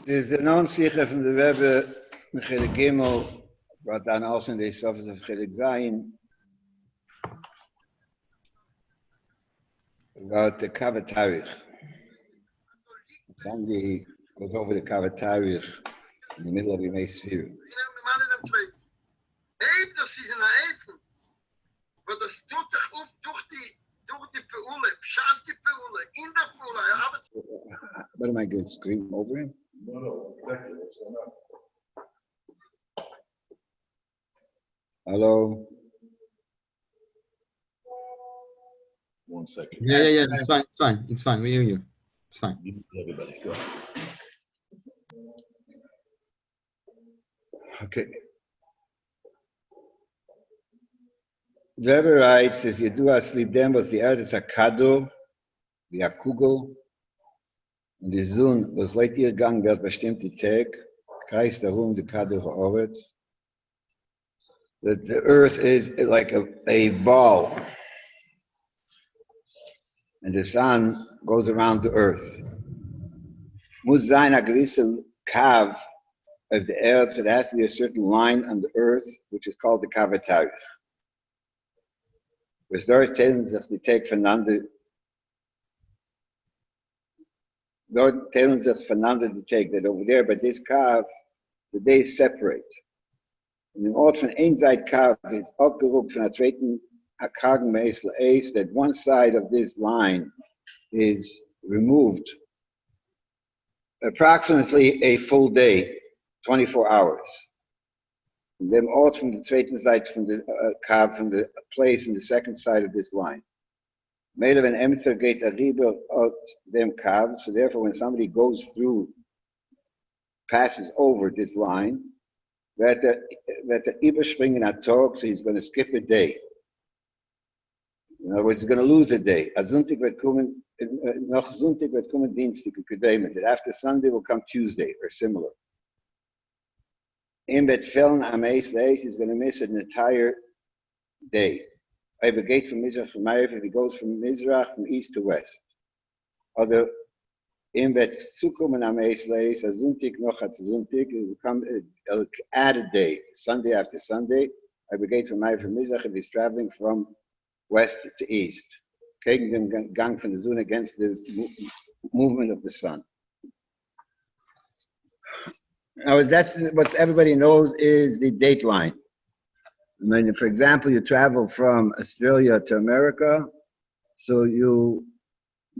There's the known Sikha from the Rebbe, Chelik Gimel, brought down also in the surface of Chelik Zayin, about the Ata'arich. Somebody goes over the Ata'arich in the middle of Bimmei Sfirat. What am I going to scream over him? No, exactly. What's going on? Hello? 1 second. Yeah. It's fine. We hear you. It's fine. Everybody, go. Okay. The Rebbe writes, as Yedua sleep them was the Eretz HaKadur, the Akugel, und die Sonne was weit ihr gegangen wird bestimmte Tag, kreist darum die Kadur HaOver. That the earth is like a ball, and the sun goes around the earth. Muss sein a gewisse Kav of the earth, so there has to be a certain line on the earth, which is called the Kav Ata'arich. Was dort teilen sich die Tag voneinander, dort teilen sich voneinander die Tag, that over there, by this Kav, the days separate. Und im Ort von ein Seite Kav ist abgerufen von der zweiten Akagen Meisel Eis, that one side of this line is removed approximately a full day, 24 hours. And then Ort from the zweiten Seite from the Kav, from the place in the second side of this line. Made of an Emetzer geht a riber of them Kav, so therefore when somebody goes through, passes over this line, that the überspringen at Tag, so he's going to skip a day. In other words, he's going to lose a day. A Sonntag wird kommen, noch Sonntag wird kommen Dienstag, that after Sunday will come Tuesday, or similar. In bet fällen am Eis Leis, he's going to miss an entire day. If he goes from Mizrach from Ma'ariv, if he goes from Mizrach from east to west. Other in bet zukommen am Eis Leis, a Sonntag noch at Sonntag, it will come add a day, Sunday after Sunday. If he goes from Ma'ariv from Mizrach, if he's traveling from west to east. Gegen den Gang von der Sonne, against the movement of the sun. Now, that's what everybody knows is the date line. I mean, for example, you travel from Australia to America, so you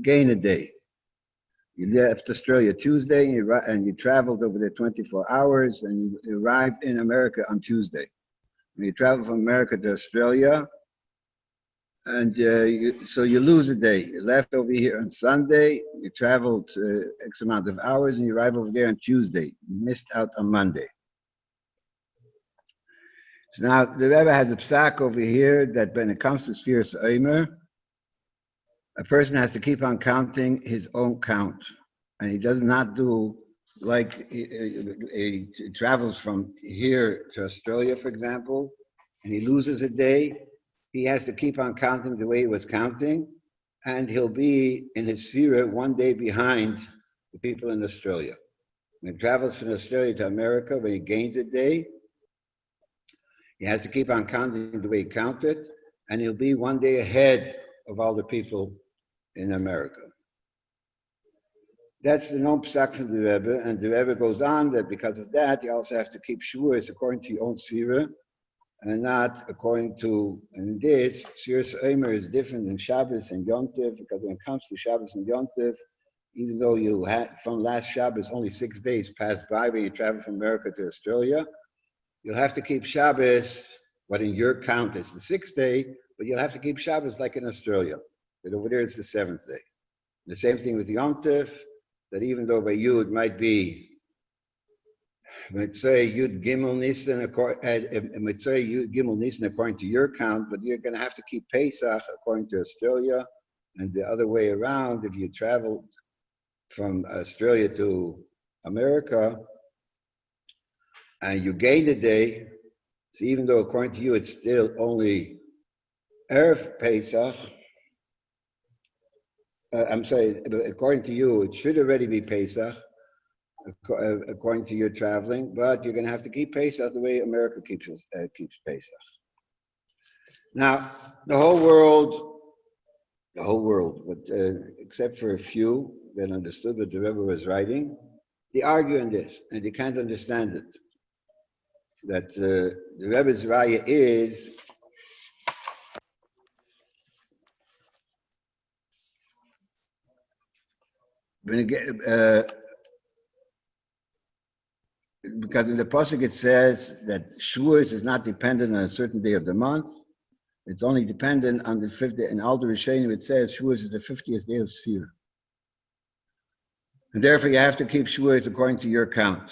gain a day. You left Australia Tuesday, and you traveled over there 24 hours, and you arrived in America on Tuesday. When you travel from America to Australia, and so you lose a day. You left over here on Sunday, you traveled X amount of hours, and you arrive over there on Tuesday. You missed out on Monday. So now the Rebbe has a psak over here that when it comes to Sfirat Omer, a person has to keep on counting his own count. And he does not do like he travels from here to Australia, for example, and he loses a day. He has to keep on counting the way he was counting, and he'll be in his Sfirat 1 day behind the people in Australia. When he travels from Australia to America, when he gains a day, he has to keep on counting the way he counted, and he'll be 1 day ahead of all the people in America. That's the known psak from the Rebbe, and the Rebbe goes on that because of that, you also have to keep shuras according to your own Sfirat, and not according to, and this, Sfirat Omer is different than Shabbos and Yom Tov, because when it comes to Shabbos and Yom Tov, even though you had, from last Shabbos, only 6 days passed by when you travel from America to Australia, you'll have to keep Shabbos, what in your count is the 6th day, but you'll have to keep Shabbos like in Australia, that over there it's the 7th day. The same thing with Yom Tov, that even though by you it might be, let's say Yud Gimel Nisan, according to your count, but you're going to have to keep Pesach according to Australia, and the other way around. If you travel from Australia to America and you gain a day, so even though according to you it's still only Erev Pesach, according to you it should already be Pesach. according to your traveling, but you're going to have to keep Pesach the way America keeps Pesach. Now, the whole world, but except for a few that understood what the Rebbe was writing, they argue in this, and they can't understand it. That the Rebbe's raya is because in the pasuk it says that Shavuos is not dependent on a certain day of the month. It's only dependent on the 50th. In Alder Rishonim it says Shavuos is the 50th day of Sphira. And therefore you have to keep Shavuos according to your count.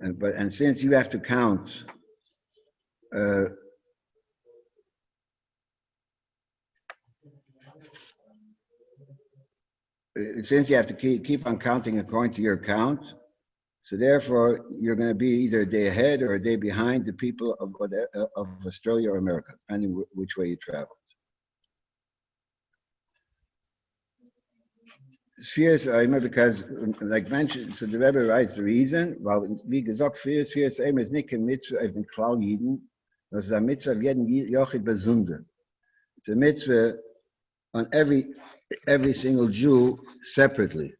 And since you have to count since you have to keep on counting according to your count, so therefore you're going to be either a day ahead or a day behind the people of Australia or America, depending which way you travel. Spheres Aimer, because like mentioned, so the Rebbe writes the reason, weil wie gesagt, Spheres Aimer ist nicht ein Mitzvah auf den Klau Jiden, das ist ein Mitzvah auf jeden Jochid Besonder. It's a mitzvah on every single Jew separately.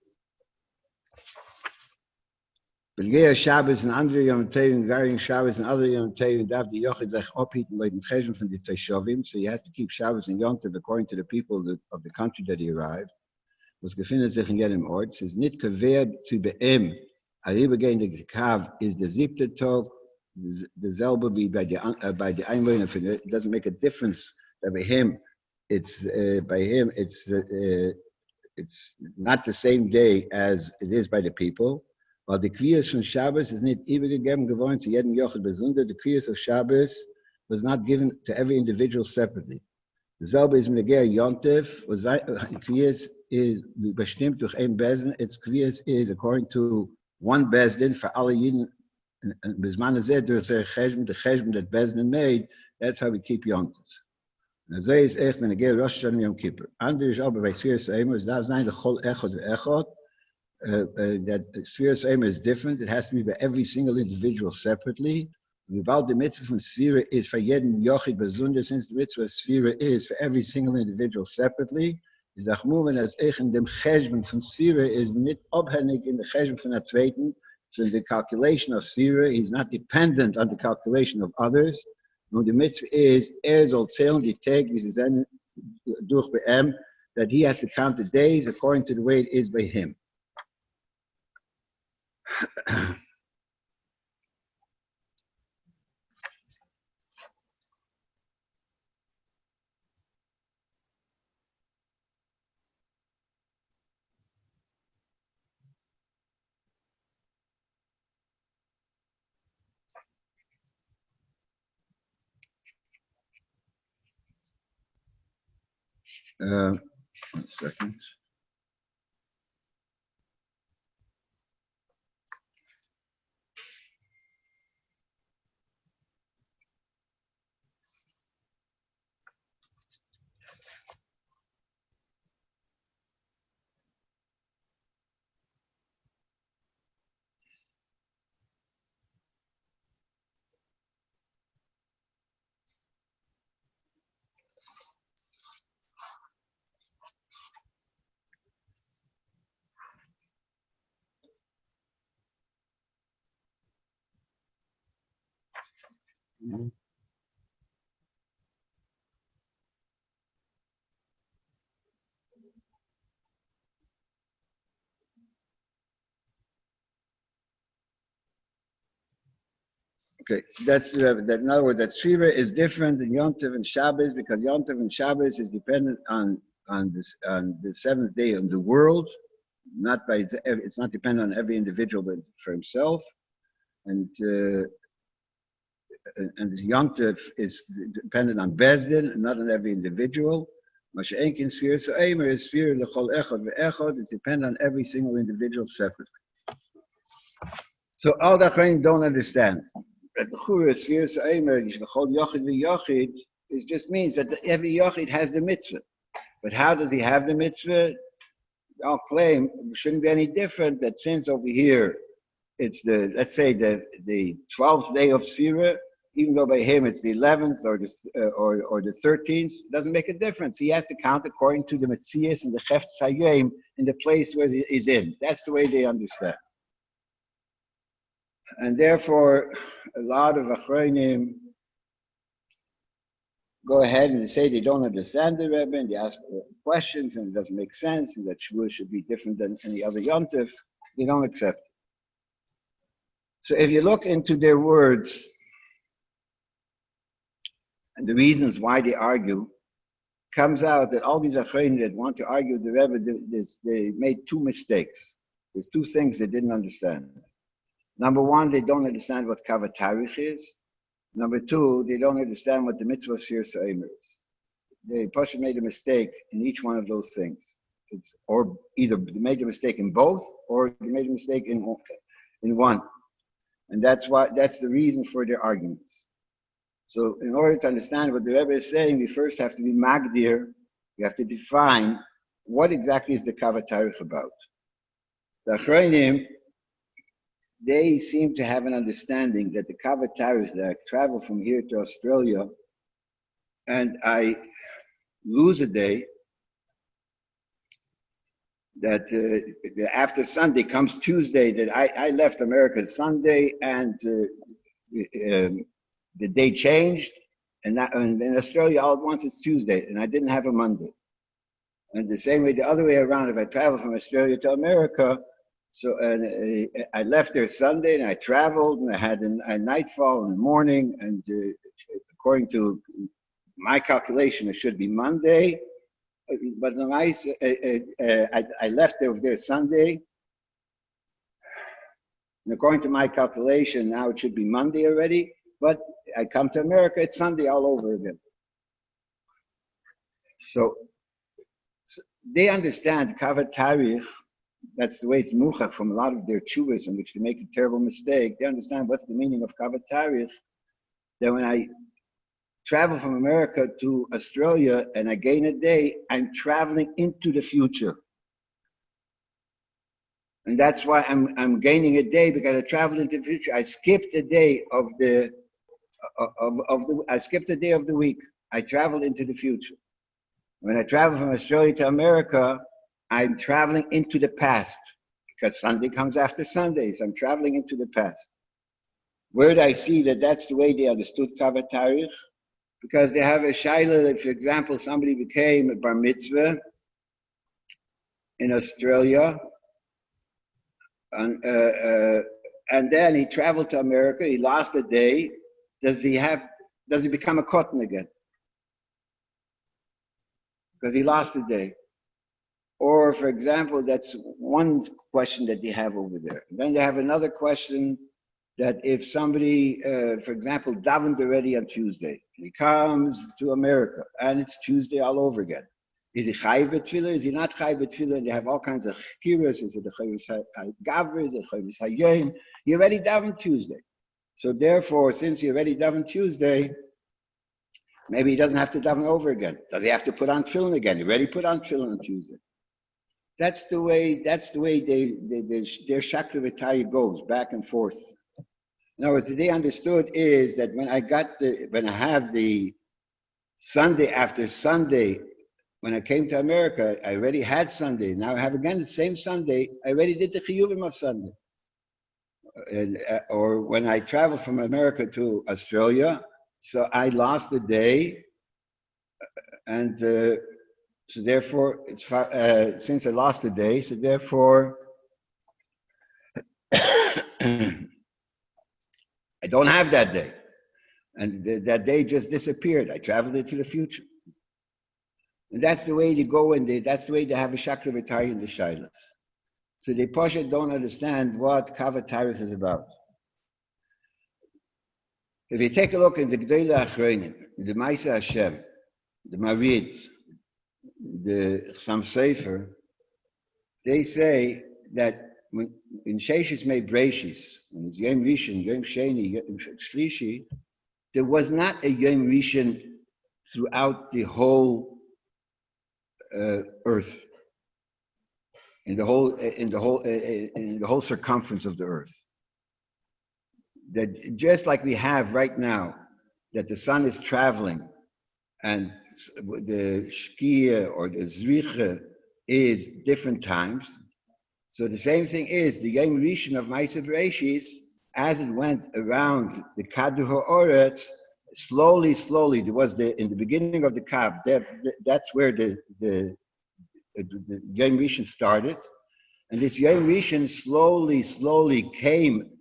Begeer Shabbos and andere Yom Tov, Garing Shabbos and other Yom Tov, darf die Jochid sich abhieten bei den Cheshbon von den Teshavim, so he has to keep Shabbos and Yom Tov according to the people of the country that he arrived. Was gefindet sich in jedem Ort. Es ist nicht gewährt zu beim, herübergehende Kav ist der 7. Tag, derselbe wie bei der Einwohner. It doesn't make a difference that by him, it's not the same day as it is by the people. Weil die Kviyas von Shabbos ist nicht übergegeben geworden zu jedem Jochel besonder. The Kviyas of Shabbos was not given to every individual separately. Derselbe ist mit der Yontif, was Kviyas is bestimmt durch ein Bezdin. Its Kviyas is according to one Bezdin for alle Yidden. And Bisman is there durch the Cheshbon that Bezdin made. That's how we keep Yontifs. And so is echt when again Rosh Hashanah Yom Kippur. Andere is aber bei Sfiras Eimer, es darf sein the Chol Echad ve'Echad. That Sfiras Eimer is different. It has to be by every single individual separately. While the mitzvah from Sfira is for jeden Yochid Bezunder, since the mitzvah of Sfira is for every single individual separately, is the Chmuven as in dem Cheshbon from Sfira is not abhängig in the Cheshbon from the Zweiten. So the calculation of Sfira is not dependent on the calculation of others. No, the mitzvah is soll zählen die Tage, wie sie sind durch bei that he has to count the days according to the way it is by him. One second. Okay, that's that. In other words, that Sfira is different than Yom Tov and Shabbos because Yom Tov and Shabbos is dependent on the seventh day of the world, not by it's not dependent on every individual but for himself, and Yom Tov is dependent on Bezdin and not on every individual. Masha'enkin Sfira Sa'emer is Sfira L'chol Echad Ve'echad. It's dependent on every single individual separately. So all that things don't understand. That the Chura Sfira Sa'emer L'chol Yochid Ve'Yochid just means that every Yochid has the mitzvah. But how does he have the mitzvah? They all claim it shouldn't be any different, that since over here it's the, let's say the 12th day of Sfirat, even though by him it's the 11th or the 13th, it doesn't make a difference. He has to count according to the Metzias and the Chefetz Hayom in the place where he's in. That's the way they understand. And therefore, a lot of Achronim go ahead and say they don't understand the Rebbe, and they ask questions, and it doesn't make sense, and that Shavuot should be different than any other Yom Tov. They don't accept it. So if you look into their words and the reasons why they argue, comes out that all these Achronim that want to argue with the Rebbe, they made two mistakes. There's two things they didn't understand. Number one, they don't understand what Kav HaTarikh is. Number two, they don't understand what the mitzvah of Sfiras Ha'omer is. They possibly made a mistake in each one of those things. Or either they made a mistake in both, or they made a mistake in one. And that's the reason for their arguments. So in order to understand what the Rebbe is saying, we first have to be magdir. We have to define what exactly is the Kav HaTarikh about. The Achronim, they seem to have an understanding that the Kav HaTarikh, that I travel from here to Australia and I lose a day, that after Sunday comes Tuesday, that I left America Sunday and the day changed, and in Australia all at once it's Tuesday, and I didn't have a Monday. And the same way, the other way around, if I travel from Australia to America, so I left there Sunday and I traveled and I had a nightfall in the morning, and according to my calculation it should be Monday, but I left over there Sunday, and according to my calculation now it should be Monday already, but I come to America, it's Sunday all over again. So they understand Kav HaTarikh. That's the way it's muchach from a lot of their tshuvas in which they make a terrible mistake. They understand what's the meaning of Kav HaTarikh. That when I travel from America to Australia and I gain a day, I'm traveling into the future. And that's why I'm gaining a day, because I traveled into the future. I skipped a day of the week. I traveled into the future. When I travel from Australia to America, I'm traveling into the past, because Sunday comes after Sunday, so I'm traveling into the past. Where did I see that that's the way they understood Kav HaTarikh? Because they have a shaila that, for example, somebody became a bar mitzvah in Australia, and then he traveled to America, he lost a day. Does he become a cotton again? Because he lost a day. Or, for example, that's one question that they have over there. Then they have another question that if somebody, for example, davened already on Tuesday, and he comes to America, and it's Tuesday all over again. Is he chayiv b'tefillah? Is he not chayiv b'tefillah? And they have all kinds of chikiras. Is it the chayiv gavri? Is it chayiv hayom? You already davened Tuesday. So therefore, since you already davened Tuesday, maybe he doesn't have to daven over again. Does he have to put on tefillin again? He already put on tefillin on Tuesday. That's the way their shakla v'taya goes back and forth. In other words, what they understood is that when I have the Sunday after Sunday, when I came to America, I already had Sunday. Now I have again the same Sunday. I already did the chiyuvim of Sunday. Or when I travel from America to Australia, so I lost a day, and so therefore, since I lost a day, so therefore, I don't have that day. And that day just disappeared. I traveled into the future. And that's the way they go, and that's the way they have a shakla v'taya in the shailas. So they Pasha don't understand what Kav HaTarikh is about. If you take a look at the Gdolei Achronim, the Ma'aseh Hashem, the Marid, the Chassam Sofer, they say that when in Sheishis Mei Breishis, when it's Yom Rishon, Yom Sheni, Yom Shlishi, there was not a Yom Rishon throughout the whole earth. in the whole circumference of the earth. That just like we have right now, that the sun is traveling, and the shkia or the zricha is different times. So the same thing is the Yom Rishon of Ma'aseh Bereishis, as it went around the Kadu HaOretz, slowly, there was in the beginning of the Kav, that's where the Yom Rishon started. And this Yom Rishon slowly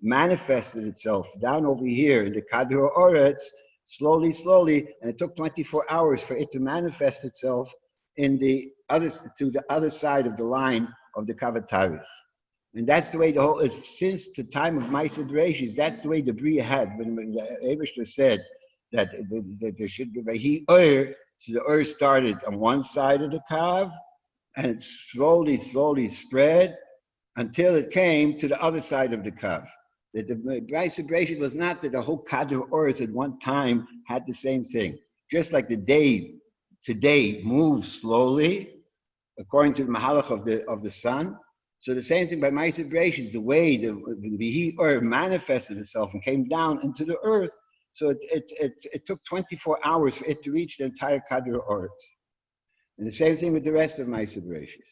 manifested itself down over here in the Kadu HaOretz, slowly, and it took 24 hours for it to manifest itself to the other side of the line of the Kav HaTarich. And that's the way the whole, since the time of Ma'aseh Bereishis, that's the way the Bria had. When the Eibishter said that there should be Vahi Ur, so the Ur started on one side of the Kav, and it slowly spread until it came to the other side of the Kav. That the Ma'aseh Bereishis was not that the whole Kadu Earth at one time had the same thing. Just like the day today moves slowly, according to the Mahalach of the sun. So the same thing by Ma'aseh Bereishis, the way the Vihi Ur manifested itself and came down into the earth. So it took 24 hours for it to reach the entire Kadu Earth. And the same thing with the rest of Ma'aseh Bereishis.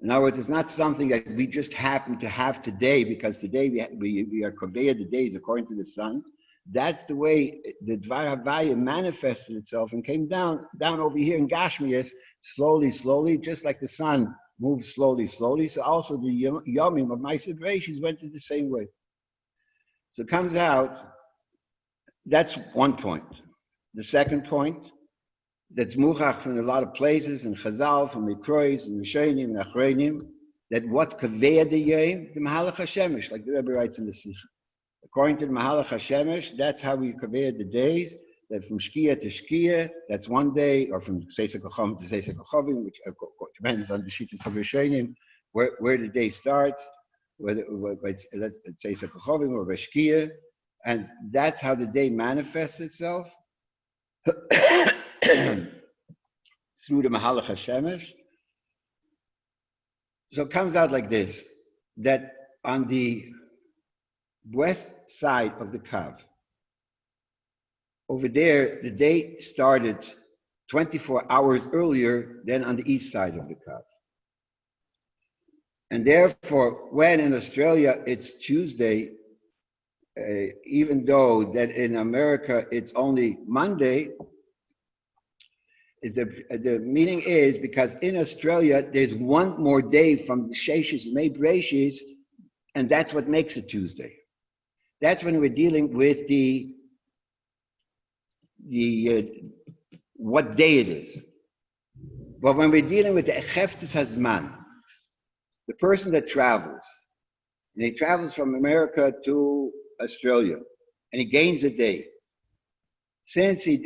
In other words, it's not something that we just happen to have today because today we are conveyed the days according to the sun. That's the way the Dvar Havaya manifested itself and came down over here in Gashmias, slowly, just like the sun moves slowly. So also the Yomim of Ma'aseh Bereishis went in the same way. So it comes out, that's one point. The second point, that's muchach from a lot of places, in Chazal, from Mikrois, and Rishonim, and Achronim, that what's kaveya the yom, the Mahalach HaShemesh, like the Rebbe writes in the Sikha. According to the Mahalach HaShemesh, that's how we kaveya the days, that from Shkia to Shkia, that's one day, or from Seisek Chachavim to Seisek Chachavim, which depends on the Shittas of Rishonim, where the day starts, whether it's Seisek Chachavim or Shkia, and that's how the day manifests itself. Through the Mahalach HaShemesh. So it comes out like this, that on the west side of the Kav, over there, the day started 24 hours earlier than on the east side of the Kav. And therefore, when in Australia it's Tuesday, even though that in America it's only Monday, the meaning is because in Australia there's one more day from the Sheshis and Bereishis, and that's what makes it Tuesday. That's when we're dealing with the what day it is. But when we're dealing with the Echeftes Hazman, the person that travels, and he travels from America to Australia, and he gains a day. Since he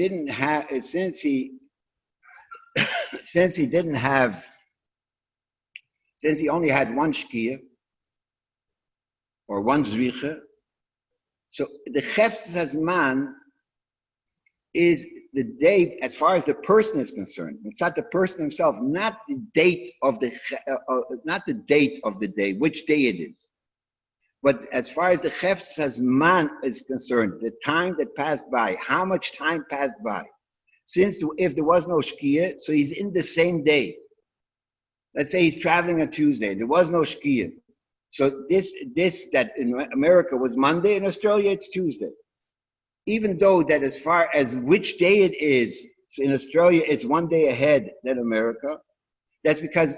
only had one shkia or one zricha, so the Cheftes Hazman is the day as far as the person is concerned. It's not the person himself, not the date of the day, which day it is. But as far as the Cheftes Hazman is concerned, the time that passed by, how much time passed by. Since if there was no shkia, so he's in the same day. Let's say he's traveling on Tuesday, there was no shkia. So this that in America was Monday, in Australia it's Tuesday. Even though that as far as which day it is, so in Australia it's one day ahead than America, that's because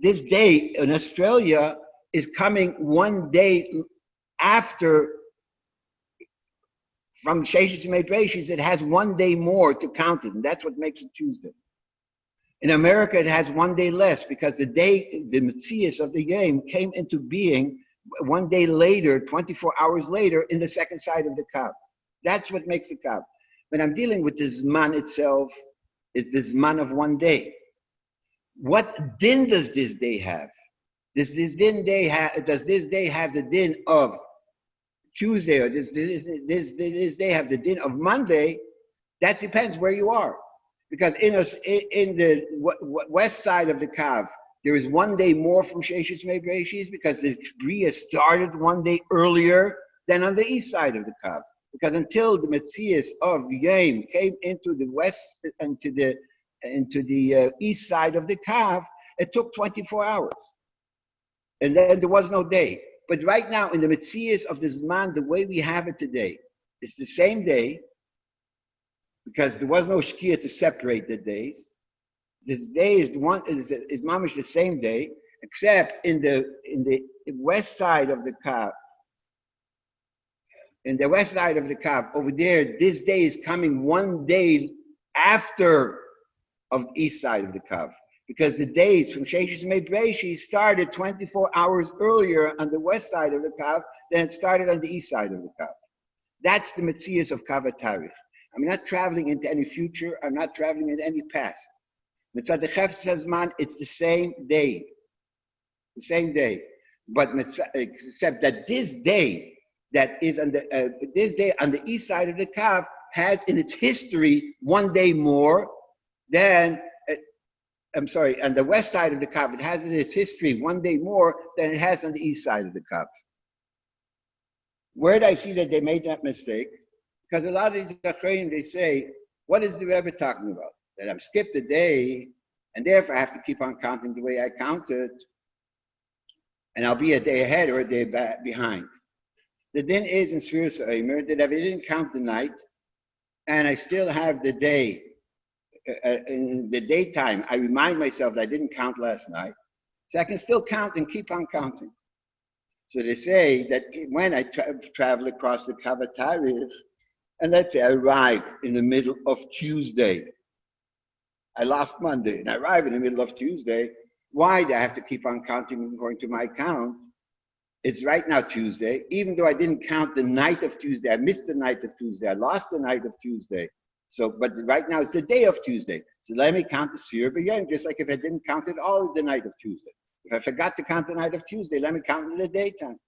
this day in Australia is coming one day after. From Sheshis and Bereishis, it has one day more to count it, and that's what makes it Tuesday. In America, it has one day less because the Metzias of the game came into being one day later, 24 hours later, in the second side of the Kav. That's what makes the Kav. When I'm dealing with the Zman itself, it's the Zman of one day. What din does this day have? Does this day have the din of Tuesday, or this day have the din of Monday? That depends where you are. Because in the west side of the Kav, there is 1 day more from Sheshis Mei Bereshis because the Bria started 1 day earlier than on the east side of the Kav. Because until the Metzias of Yom came into the west, into the east side of the Kav, it took 24 hours. And then there was no day. But right now, in the Metzias of the Zman, the way we have it today, it's the same day, because there was no Shkia to separate the days. This day is mamish the same day, except in the west side of the Kav. In the west side of the Kav, over there, this day is coming 1 day after of the east side of the Kav. Because the days from Sheshis Mei Bereshis started 24 hours earlier on the west side of the Kav than it started on the east side of the Kav. That's the Metzias of Kav HaTaarich. I'm not traveling into any future. I'm not traveling into any past. Mitzad Chefetz Hazman, it's the same day. The same day. But except that this day that is on this day on the east side of the Kav has in its history 1 day more than, on the west side of the Kav, it has in its history 1 day more than it has on the east side of the Kav. Where did I see that they made that mistake? Because a lot of these Achronim, they say, what is the Rebbe talking about? That I've skipped a day, and therefore I have to keep on counting the way I counted, and I'll be a day ahead or a day behind. The din is in Sfiras Omer that if I didn't count the night, and I still have the day, in the daytime, I remind myself that I didn't count last night, so I can still count and keep on counting. So they say that when I travel across the Kav HaTaarich, and let's say I arrive in the middle of Tuesday, I lost Monday, and I arrive in the middle of Tuesday, why do I have to keep on counting according to my count? It's right now Tuesday, even though I didn't count the night of Tuesday, I missed the night of Tuesday, I lost the night of Tuesday. So, but right now it's the day of Tuesday. So let me count the Sfira B'Yom, just like if I didn't count it all of the night of Tuesday. If I forgot to count the night of Tuesday, let me count in the daytime.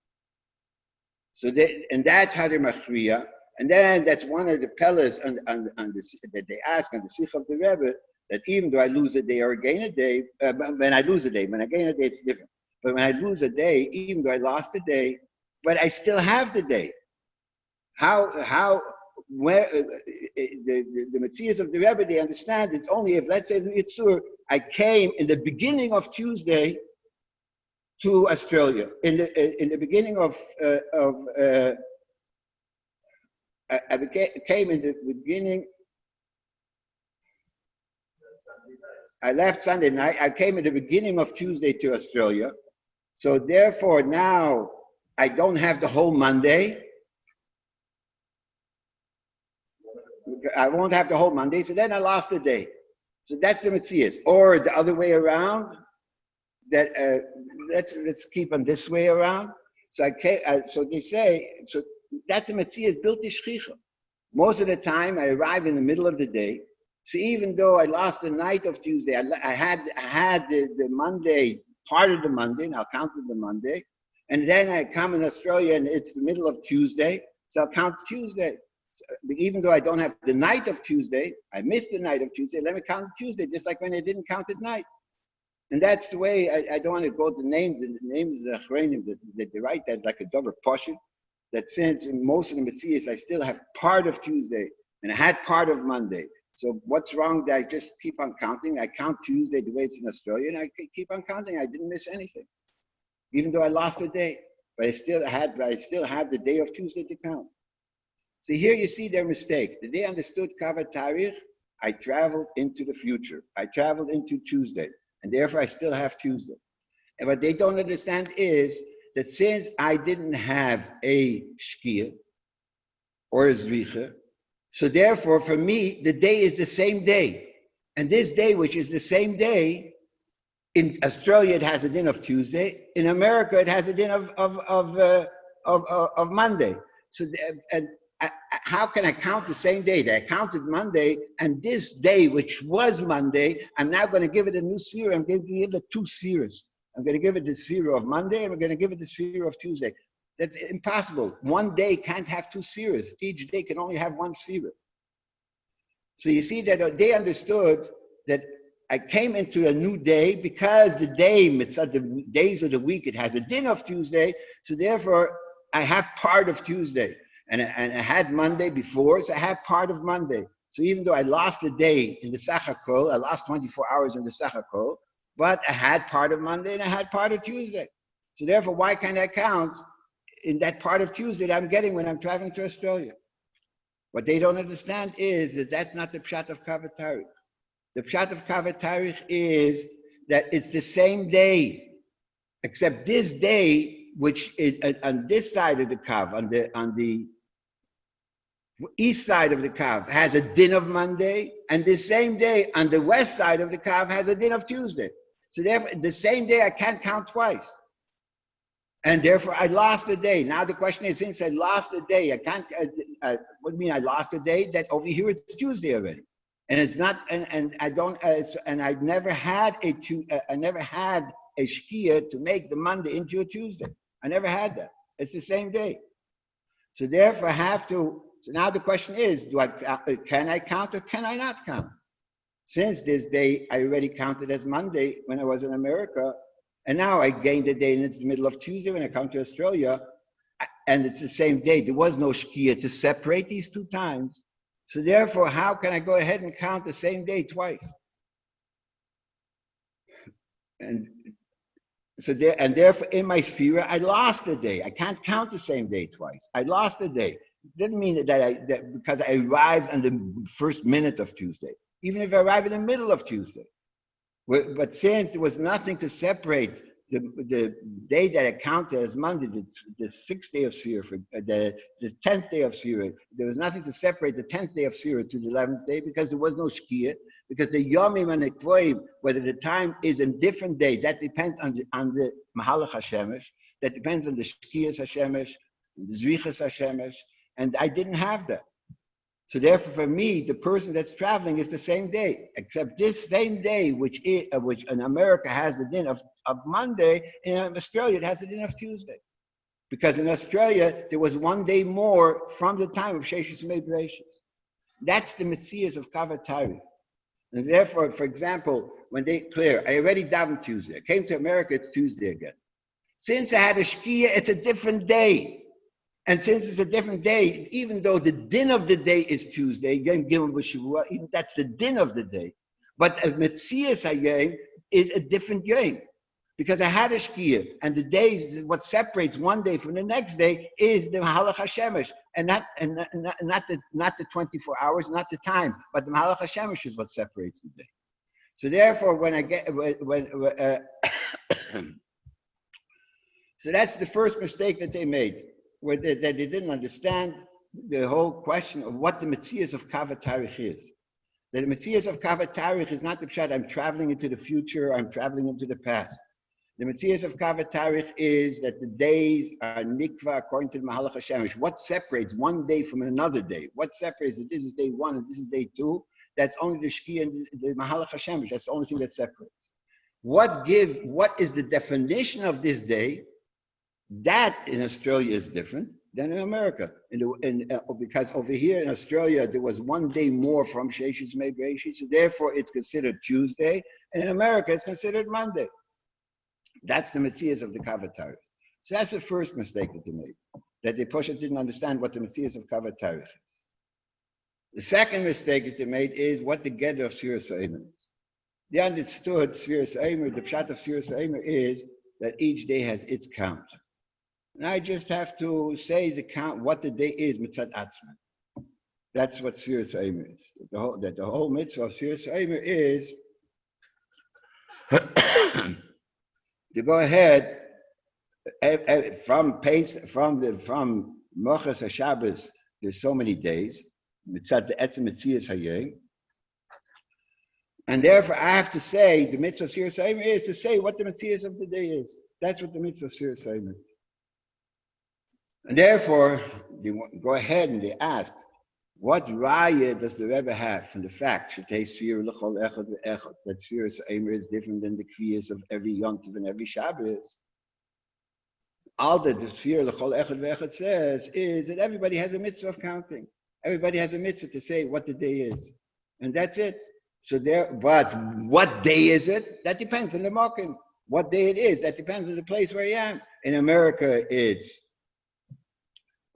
So and that's how they're machriya. And then that's one of the pillars that they ask on the Sikh of the Rebbe, that even though I lose a day or gain a day, when I lose a day, when I gain a day, it's different. But when I lose a day, even though I lost a day, but I still have the day. Where the Metzias of the Rebbe, they understand it's only if, let's say, the Yitzur, I came in the beginning of Tuesday to Australia. In the beginning I came in the beginning. I left Sunday night. I came in the beginning of Tuesday to Australia. So therefore now I don't have the whole Monday. I won't have the whole Monday. So then I lost a day. So that's the Metzias. Or the other way around. That let's keep on this way around. So so they say, so that's a Metzias built to Shchicha. Most of the time I arrive in the middle of the day. So even though I lost the night of Tuesday, I had the Monday, part of the Monday, and I'll count the Monday. And then I come in Australia and it's the middle of Tuesday, so I'll count Tuesday. So even though I don't have the night of Tuesday, I missed the night of Tuesday, let me count Tuesday, just like when I didn't count at night. And that's the way, I don't want to go to the names of the Achronim that they write that like a double portion, that since in most of the Metzias I still have part of Tuesday, and I had part of Monday. So what's wrong that I just keep on counting? I count Tuesday the way it's in Australia, and I keep on counting. I didn't miss anything, even though I lost a day. But I still have the day of Tuesday to count. So here you see their mistake. Did they understood Kav HaTaarich? I traveled into the future. I traveled into Tuesday, and therefore I still have Tuesday. And what they don't understand is that since I didn't have a Shkia or a Zricha, so therefore, for me, the day is the same day. And this day, which is the same day, in Australia, it has a din of Tuesday. In America, it has a din of Monday. So how can I count the same day? I counted Monday, and this day, which was Monday, I'm now going to give it a new sphere. I'm going to give it 2 spheres. I'm going to give it the sphere of Monday, and we're going to give it the sphere of Tuesday. That's impossible. One day can't have 2 spheres. Each day can only have 1 sphere. So you see that they understood that I came into a new day because the day, the days of the week, it has a din of Tuesday. So therefore, I have part of Tuesday. And I had Monday before, so I have part of Monday. So even though I lost a day in the Sachakol, I lost 24 hours in the Sachakol, but I had part of Monday and I had part of Tuesday. So therefore, why can't I count in that part of Tuesday that I'm getting when I'm traveling to Australia? What they don't understand is that that's not the pshat of Kavatari. The pshat of Kavatari is that it's the same day, except this day, which is on this side of the Kav, on the east side of the Kav, has a din of Monday, and the same day on the west side of the Kav has a din of Tuesday. So therefore, the same day I can't count twice. And therefore, I lost a day. Now the question is, since I lost a day, I can't, what do you mean I lost a day? That over here it's Tuesday already. And it's not, and I don't, and I've never had I never had a shkia to make the Monday into a Tuesday. I never had that. It's the same day. So therefore, I have to, so now the question is, can I count or can I not count? Since this day, I already counted as Monday when I was in America, and now I gained a day and it's the middle of Tuesday when I come to Australia, and it's the same day. There was no shkia to separate these two times. So therefore, how can I go ahead and count the same day twice? And so therefore, in my sphere, I lost a day. I can't count the same day twice. I lost a day. It doesn't mean that because I arrived on the first minute of Tuesday, even if I arrive in the middle of Tuesday. But since there was nothing to separate the day that I counted as Monday, the 6th day of Sphira, the 10th day of Sphira, there was nothing to separate the 10th day of Sphira to the 11th day because there was no Shkia, because the Yomim and the Kvoim, whether the time is a different day, that depends on the Mahalach HaShemesh, that depends on the Shkias HaShemesh, the Zrichas HaShemesh, and I didn't have that. So therefore, for me, the person that's traveling is the same day, except this same day, which in America has the din of Monday, in Australia it has the din of Tuesday. Because in Australia, there was one day more from the time of Sheshis Medrashis. That's the Metzias of Kavatari. And therefore, for example, when they clear, I already davened Tuesday. I came to America, it's Tuesday again. Since I had a Shkia, it's a different day. And since it's a different day, even though the din of the day is Tuesday, even that's the din of the day. But a Metzias Hayom is a different yom. Because I had a Shkia, and the days, what separates one day from the next day is the Mahalach HaShemesh, and not the 24 hours, not the time, but the Mahalach HaShemesh is what separates the day. So therefore, so that's the first mistake that they made, that they didn't understand the whole question of what the Metzias of Kavatari is. The Metzias of Kavatari is not the pshat, I'm traveling into the future, I'm traveling into the past. The Metzias of Kavatari is that the days are nikva according to the Mahalach HaShemesh. What separates one day from another day? What separates that this is day one and this is day two? That's only the Shki and the Mahalach HaShemesh. That's the only thing that separates. What is the definition of this day? That in Australia is different than in America. Because over here in Australia, there was one day more from Sheshis Medrashis, so therefore it's considered Tuesday, and in America it's considered Monday. That's the Metzias of the Kavatari. So that's the first mistake that they made, that they didn't understand what the Metzias of Kavatari is. The second mistake that they made is what the Gedder of Sfiras Ha'omer is. They understood Sfiras Ha'omer, the pshat of Sfiras Ha'omer is that each day has its count. And I just have to say the count, what the day is, mitzad atzman. That's what Sfiras Ha'omer is. The whole mitzvah of Sfiras Ha'omer is to go ahead from Mochas HaShabbos, there's so many days, mitzad the etzem metzias hayom, and therefore I have to say the mitzvah of Sfiras Ha'omer is to say what the metzias of the day is. That's what the mitzvah of Sfiras Ha'omer is. And therefore, they go ahead and they ask, what raya does the Rebbe have from the fact that Sfiras Ha'omer is different than the kriyas of every Yom Tov and every Shabbos? All that the Sfiras Ha'omer says is that everybody has a mitzvah of counting. Everybody has a mitzvah to say what the day is. And that's it. So but what day is it? That depends on the market. What day it is, that depends on the place where I am. In America, it's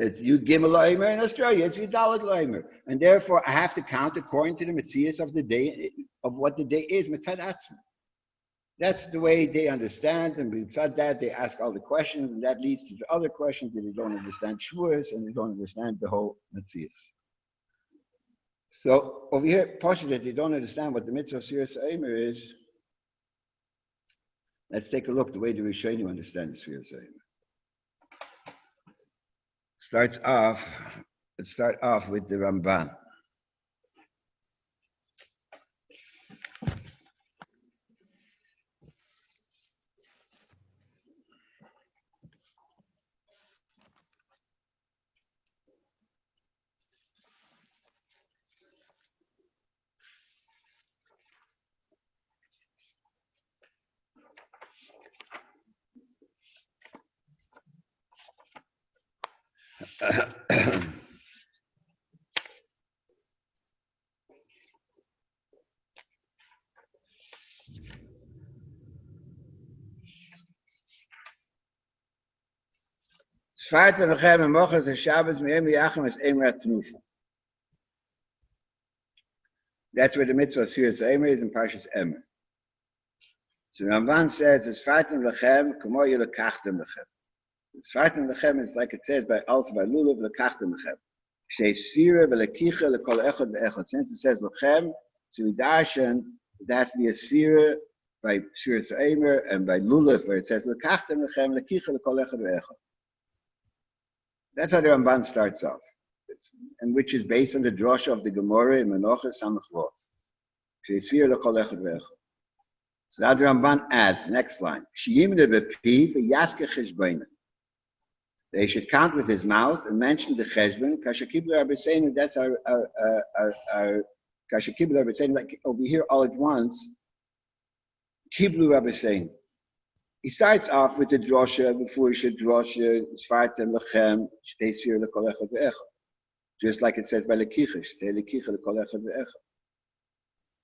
Yud Gimel Omer. In Australia, it's Yud Dalet Omer. And therefore, I have to count according to the Metzias of the day, of what the day is, Mitzad Atzma. That's the way they understand, and besides that, they ask all the questions, and that leads to the other questions that they don't understand Shavuos, and they don't understand the whole Metzias. So over here, partially that they don't understand what the mitzvah of Sfiras Omer is. Let's take a look the way the Rishonim understand the Sfiras Omer. Let's start off with the Ramban. Sfirat lechem and mochas Shabbos me'em yachim es emer tnufa. That's where the mitzvah of Sfiras Omer is in Parshas Emer. So Ramban says, Sfirat lechem kamo yelekachtem lechem. Sfirat lechem is like it says also by Lulav lekachtem lechem. Shnei sfira v'lekicha lekol echad ve'echad. Since it says lechem, so we darshan, it has to be a sfira by Sfiras Omer and by Lulav where it says lekachtem lechem lekicha lekol echad ve'echad. That's how the Ramban starts off, and which is based on the drosha of the Gemara in Menachos Samach Vav. So now the Ramban adds, next line, they should count with his mouth and mention the cheshbon. That's our like over here all at once. Kiblu Rabbi Sein. He starts off with the drosha, before he should drosha, Sfirat lechem, shtei sfira lekol echad ve'echad. Just like it says by lekicha, shtei lekicha lekol echad ve'echad.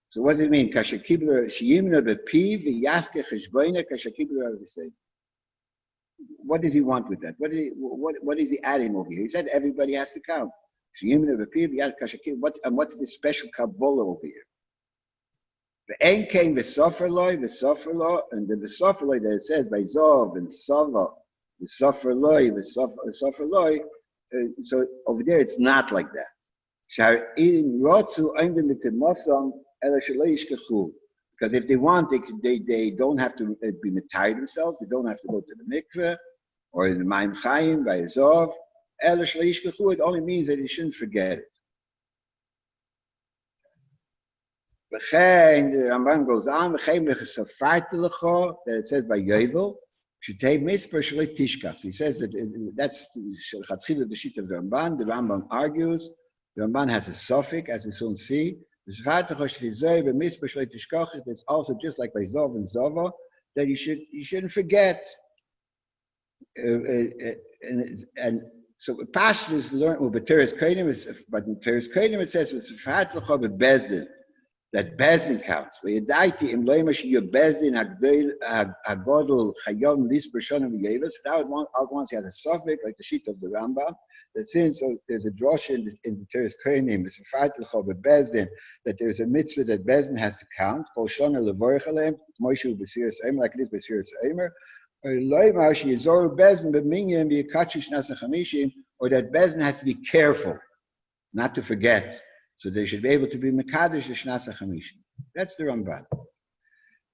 So what does it mean? Kasher kibler sheyimna bepiv v'yaske cheshboina kasher kibler avisei. What does he want with that? What is he adding over here? He said everybody has to count. Sheyimna bepiv v'yaske kasher kibler. What's the special kabbalah over here? The ein came v'soferloi, and the v'soferloi that it says by Zov and Sava, v'soferloi, v'soferloi. So over there it's not like that. Because if they want, they don't have to be metired themselves. They don't have to go to the mikveh or in the Maim Chaim by Zov. It only means that you shouldn't forget it. The Ramban goes on, that it says by Yovel, he says that that's the sheet of the Ramban. The Ramban argues, the Ramban has a suffix, as we soon see. It's also just like by Zov and Zova, that you shouldn't forget. And so Pashto is learned with Teres Kainim, but in Teres Kainim it says it's Bezdin. That Bezdin counts. So now once you have a suffix, like the sheet of the Rambam, that since there's a drosh in the Teres Kohanim, it's a fight Bezdin, that there's a mitzvah that Bezdin has to count, like it is by Sfiras Omer, or that Bezdin has to be careful, not to forget. So they should be able to be Mekadesh Shnas HaChamishim. That's the Ramban.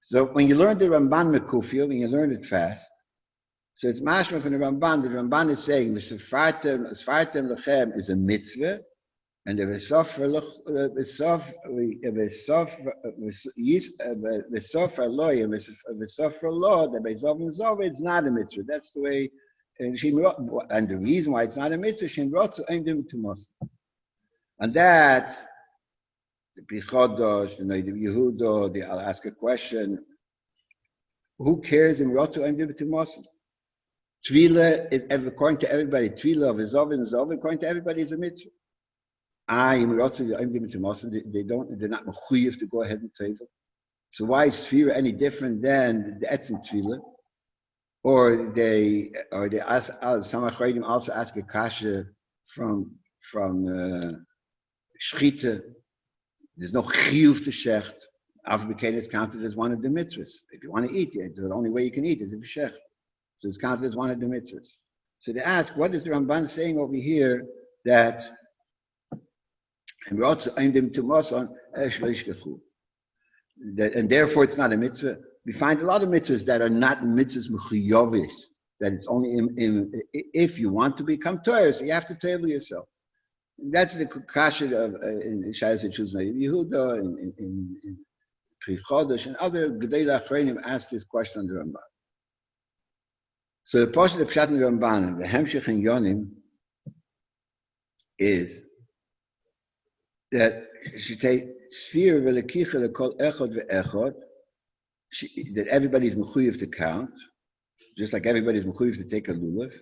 So when you learn the Ramban Mekufiyah, when you learn it fast, so it's mashma from the Ramban is saying the Sfirat lechem is a mitzvah, and the V'sofer lo, the Beizov and Zov, it's not a mitzvah. That's the way, and the reason why it's not a mitzvah, Shin Rotzu Eindim to Muslim. And that, the Pichodosh, the Noidim Yehudo, I'll ask a question. Who cares in Rotzu Eindim to Muslim? Tvila, according to everybody, Tvila of Zov and Zov, according to everybody, is a mitzvah. They're not mechuyev to go ahead and tevel. So why is Sphira any different than the etzim tefillah? Or some achronim also ask a kasha from shchita. There's no chiyuv to shecht. Avbekain is counted as one of the mitzvahs. If you want to eat, the only way you can eat is if you shecht. So it's counted as one of the mitzvahs. So they ask, what is the Ramban saying over here that and therefore it's not a mitzvah? We find a lot of mitzvahs that are not mitzvahs mechuyovis, that it's only if you want to become Torah, so you have to table yourself. That's the kasha of in Shayas Yehuda, in Pri Chodesh, and other Gedei Achreinim ask this question on the Ramban. So the portion of the Pshat in the Ramban, the Hemshech and Yonim, is that she take Sphira v'lekicha lekol echod ve'echod, that everybody's mechuyev to count, just like everybody's mechuyev to take a lulav.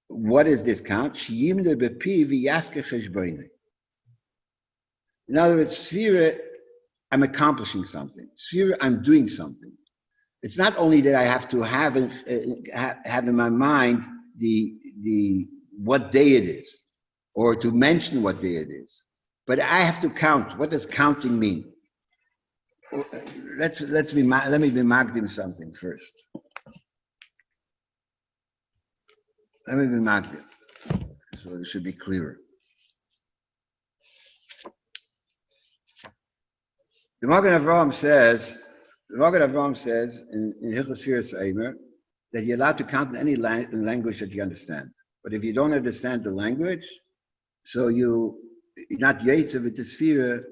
What is this count? Sheyimner bepi v'yaske cheshboinei. In other words, Sphira, I'm accomplishing something. Sphira, I'm doing something. It's not only that I have to have in my mind the what day it is, or to mention what day it is, but I have to count. What does counting mean? Let me be magdim something first. Let me be magdim, so it should be clearer. The Magen Avraham says in Hilchos Sfiras Eimer that you're allowed to count in any language that you understand. But if you don't understand the language, so you're not yetzer with the Sfira,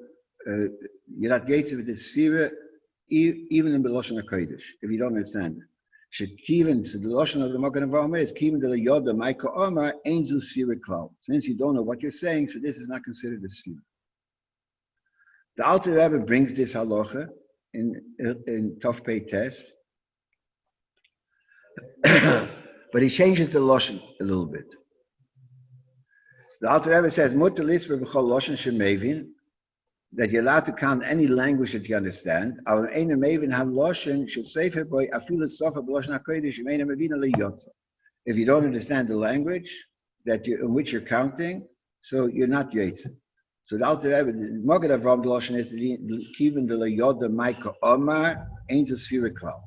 even in the Lashon HaKodesh, if you don't understand it. Shekiven, so the Lashon of the Magen Avraham is, Kiven de la Yoda, Maika Omar, Ein zu Sfira Klau. Since you don't know what you're saying, so this is not considered a Sfira. The Alter Rebbe brings this halacha in Tov Pei Tes, but he changes the Lashon a little bit. The Alter Rebbe says, Mutter lisper b'chol Lashon shemevin, that you're allowed to count any language that you understand. If you don't understand the language in which you're counting, so you're not yetzer. So the Alter Rebbe, the Magen Avraham, the Lashon is Kiven de la Yoda Maika Omar Ein zu Sfira Klau.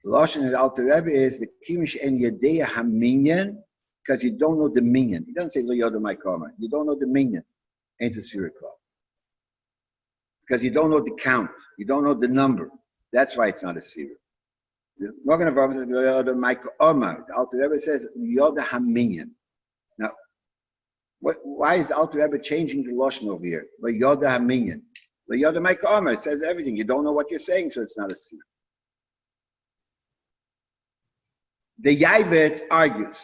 The Lashon of the Alter Rebbe is the Kiven she'en Yedei HaMinyan, because you don't know the minyan. He doesn't say la Yoda Maika Omar. You don't know the minyan Ein zu Sfira Klau. Because you don't know the count, you don't know the number. That's why it's not a Sfira. The Magen Avraham says la Yoda Maika Omar. The Alter Rebbe says Yoda HaMinyan. Now, why is the Alter Rebbe changing the Lashon over here? La Yoda HaMinyan. La Yoda Maika Omar. It says everything. You don't know what you're saying, so it's not a Sfira. The Yavitz argues,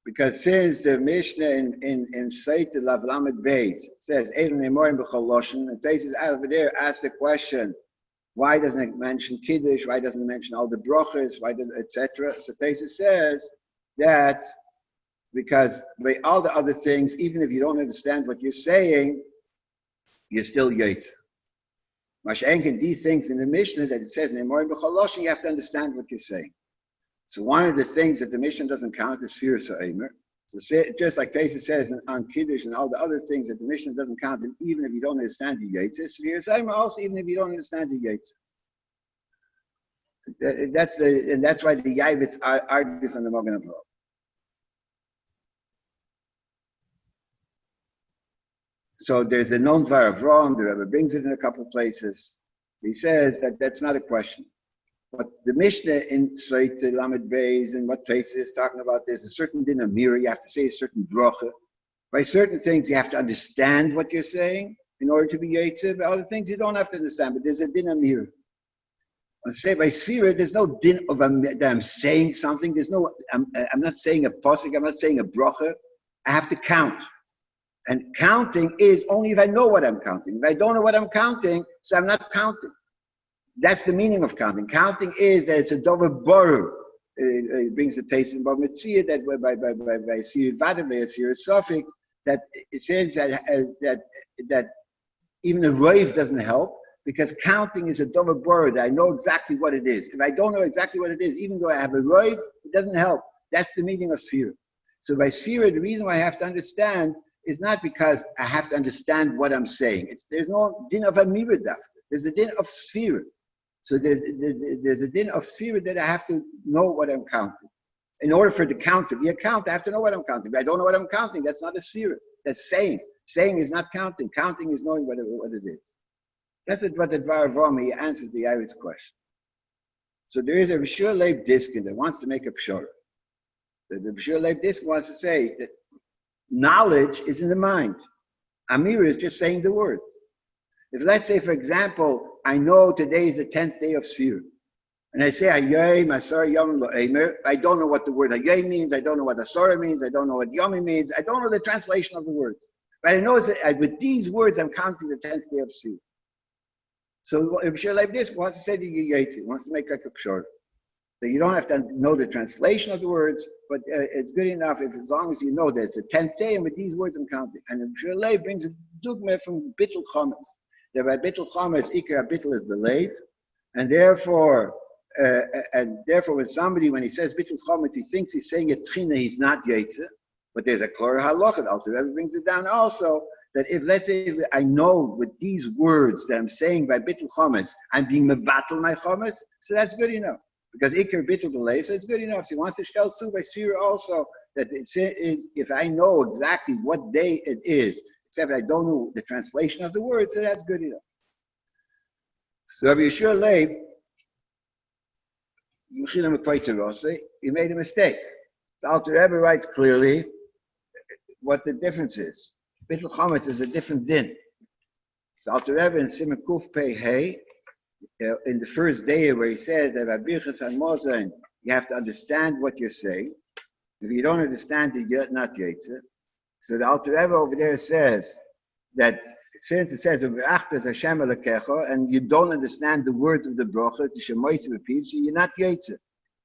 because since the Mishnah in Seit Lav Lamed Beis says Eilon Emorim B'chol Lashon, and Taisus over there asks the question, why doesn't it mention Kiddush? Why doesn't it mention all the brachas? Why does etc.? So Taisus says that because by all the other things, even if you don't understand what you're saying, you're still yetzer. Mashenkin, these things in the Mishnah that it says Emorim B'chol Lashon, you have to understand what you're saying. So one of the things that the Mishnah doesn't count is Sfiras HaOmer. So just like Taisus says on Kiddush and all the other things that the Mishnah doesn't count, and even if you don't understand the Yetzer, Sfiras HaOmer also, even if you don't understand the Yetzer. That's why the Yavitz argues on the Magen Avraham. So there's a known Dvar of Ron, the Rebbe brings it in a couple of places. He says that that's not a question. But the Mishnah in Seit Lamed Beis and what Taisus is talking about, there's a certain din of mirror, you have to say a certain bracha. By certain things, you have to understand what you're saying in order to be yetzer. By other things, you don't have to understand, but there's a din of mirror. I say by Sphira, there's no din of that I'm saying something. There's no, I'm not saying a posik, I'm not saying a bracha. I have to count. And counting is only if I know what I'm counting. If I don't know what I'm counting, so I'm not counting. That's the meaning of counting. Counting is that it's a dover boru. It brings the taste in Bava Metzia that by Siri Vadim, by Siri Sofik, that it says that even a rave doesn't help, because counting is a double word. I know exactly what it is. If I don't know exactly what it is, even though I have a rave, it doesn't help. That's the meaning of sphira. So by sphira, the reason why I have to understand is not because I have to understand what I'm saying. There's no din of amira dafka. There's a din of sphira. So there's a din of sphira that I have to know what I'm counting. In order for the count to be a count, I have to know what I'm counting. If I don't know what I'm counting, that's not a sphira. That's saying. Saying is not counting. Counting is knowing what it is. That's what the Dvar Vomi answers the Irish question. So there is a B'shur Leib Diskin that wants to make a pshara. The B'shur Leib Diskin wants to say that knowledge is in the mind. Amira is just saying the words. If, let's say, for example, I know today is the 10th day of Sfira, and I say Hayay Masar Yom Lo'emer, I don't know what the word Hayay means, I don't know what Asara means, I don't know what Yomi means, I don't know the translation of the words. But I know that with these words I'm counting the 10th day of Sfira. So if B'shur Leib Diskin wants to say to you, wants to make like a pshara, that you don't have to know the translation of the words, but it's good enough if, as long as you know that it's the 10th day, and with these words I'm counting. And B'shur Leib brings a dogma from Bittul Chometz. That by Bittul Chometz, Ikar Bittul is the Leib, and therefore when somebody, when he says Bittul Chometz, he thinks he's saying a Tchina, he's not Yetzer, but there's a Klor Halacha. The Alter Rebbe brings it down also, that if, let's say, if I know with these words that I'm saying by Bittul Chometz, I'm being mevatel my Chometz, so that's good enough. Because Iker Bittul B'Leif, so it's good enough. So he wants to shtel tzu by Sfira also, that if I know exactly what day it is, except I don't know the translation of the words, so that's good enough. So Rabbi Yeshua Leib, he made a mistake. The Alter Rebbe writes clearly what the difference is. Bittul Chometz is a different din. The Alter Rebbe in Siman Kuf Pei Hey, in the first day where he says that Abirchas and Mosen, you have to understand what you're saying. If you don't understand it, you're not Yetzer. So the Alter Rebbe over there says that since it says V'achtas Hashem Elokecha, and you don't understand the words of the bracha, so you're not Yetzer.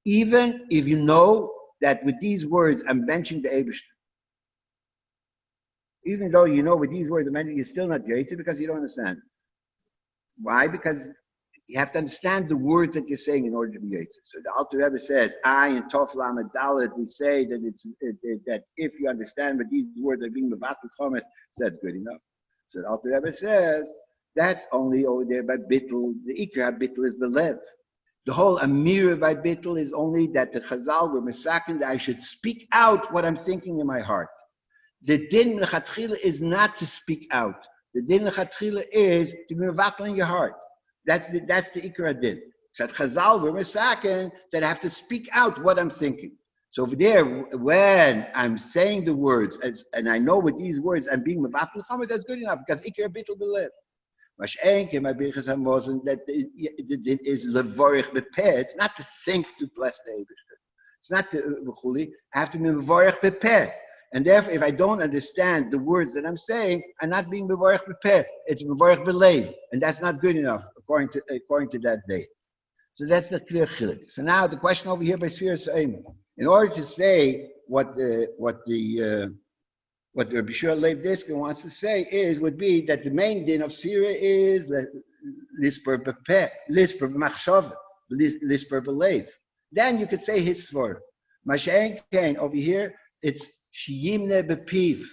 Even if you know that with these words I'm benching the Eibishter. Even though you know with these words I'm benching, you're still not Yetzer because you don't understand. Why? Because you have to understand the words that you're saying in order to be Yetzer. So the Alter Rebbe says, I in Tov Lamed Dalet, we say that that if you understand what these words are being mevatel chometz, so that's good enough. So the Alter Rebbe says, that's only over there by Bittul. The Ikar Bittul is the Lev. The whole Amira by Bittul is only that the Chazal were mesakin that I should speak out what I'm thinking in my heart. The din lechatchila is not to speak out. The din lechatchila is to be mevatel in your heart. That's the Ikar Din. Said Chazal were mesaken that I have to speak out what I'm thinking. So over there, when I'm saying the words, and I know with these words I'm being mevatel chometz, that's good enough because Ikar Bittul believe. Mashenke my birchas hamozen that the din is levorich bepeh. It's not to think to bless the Eibishter. It's not to v'chuli. I have to be mevorich bepeh. And therefore, if I don't understand the words that I'm saying, I'm not being mevorich bepeh. It's mevorich believe, and that's not good enough according to that day. So that's the clear chiluk. So now the question over here by Sfiras Eimer. In order to say what the B'shur Leib Diskin wants to say would be that the main din of Sfira is lisper bepeh, lisper b'machshava, lisper b'leiv. Then you could say his svor. Mashen Kain over here, it's shiyimne bepiv,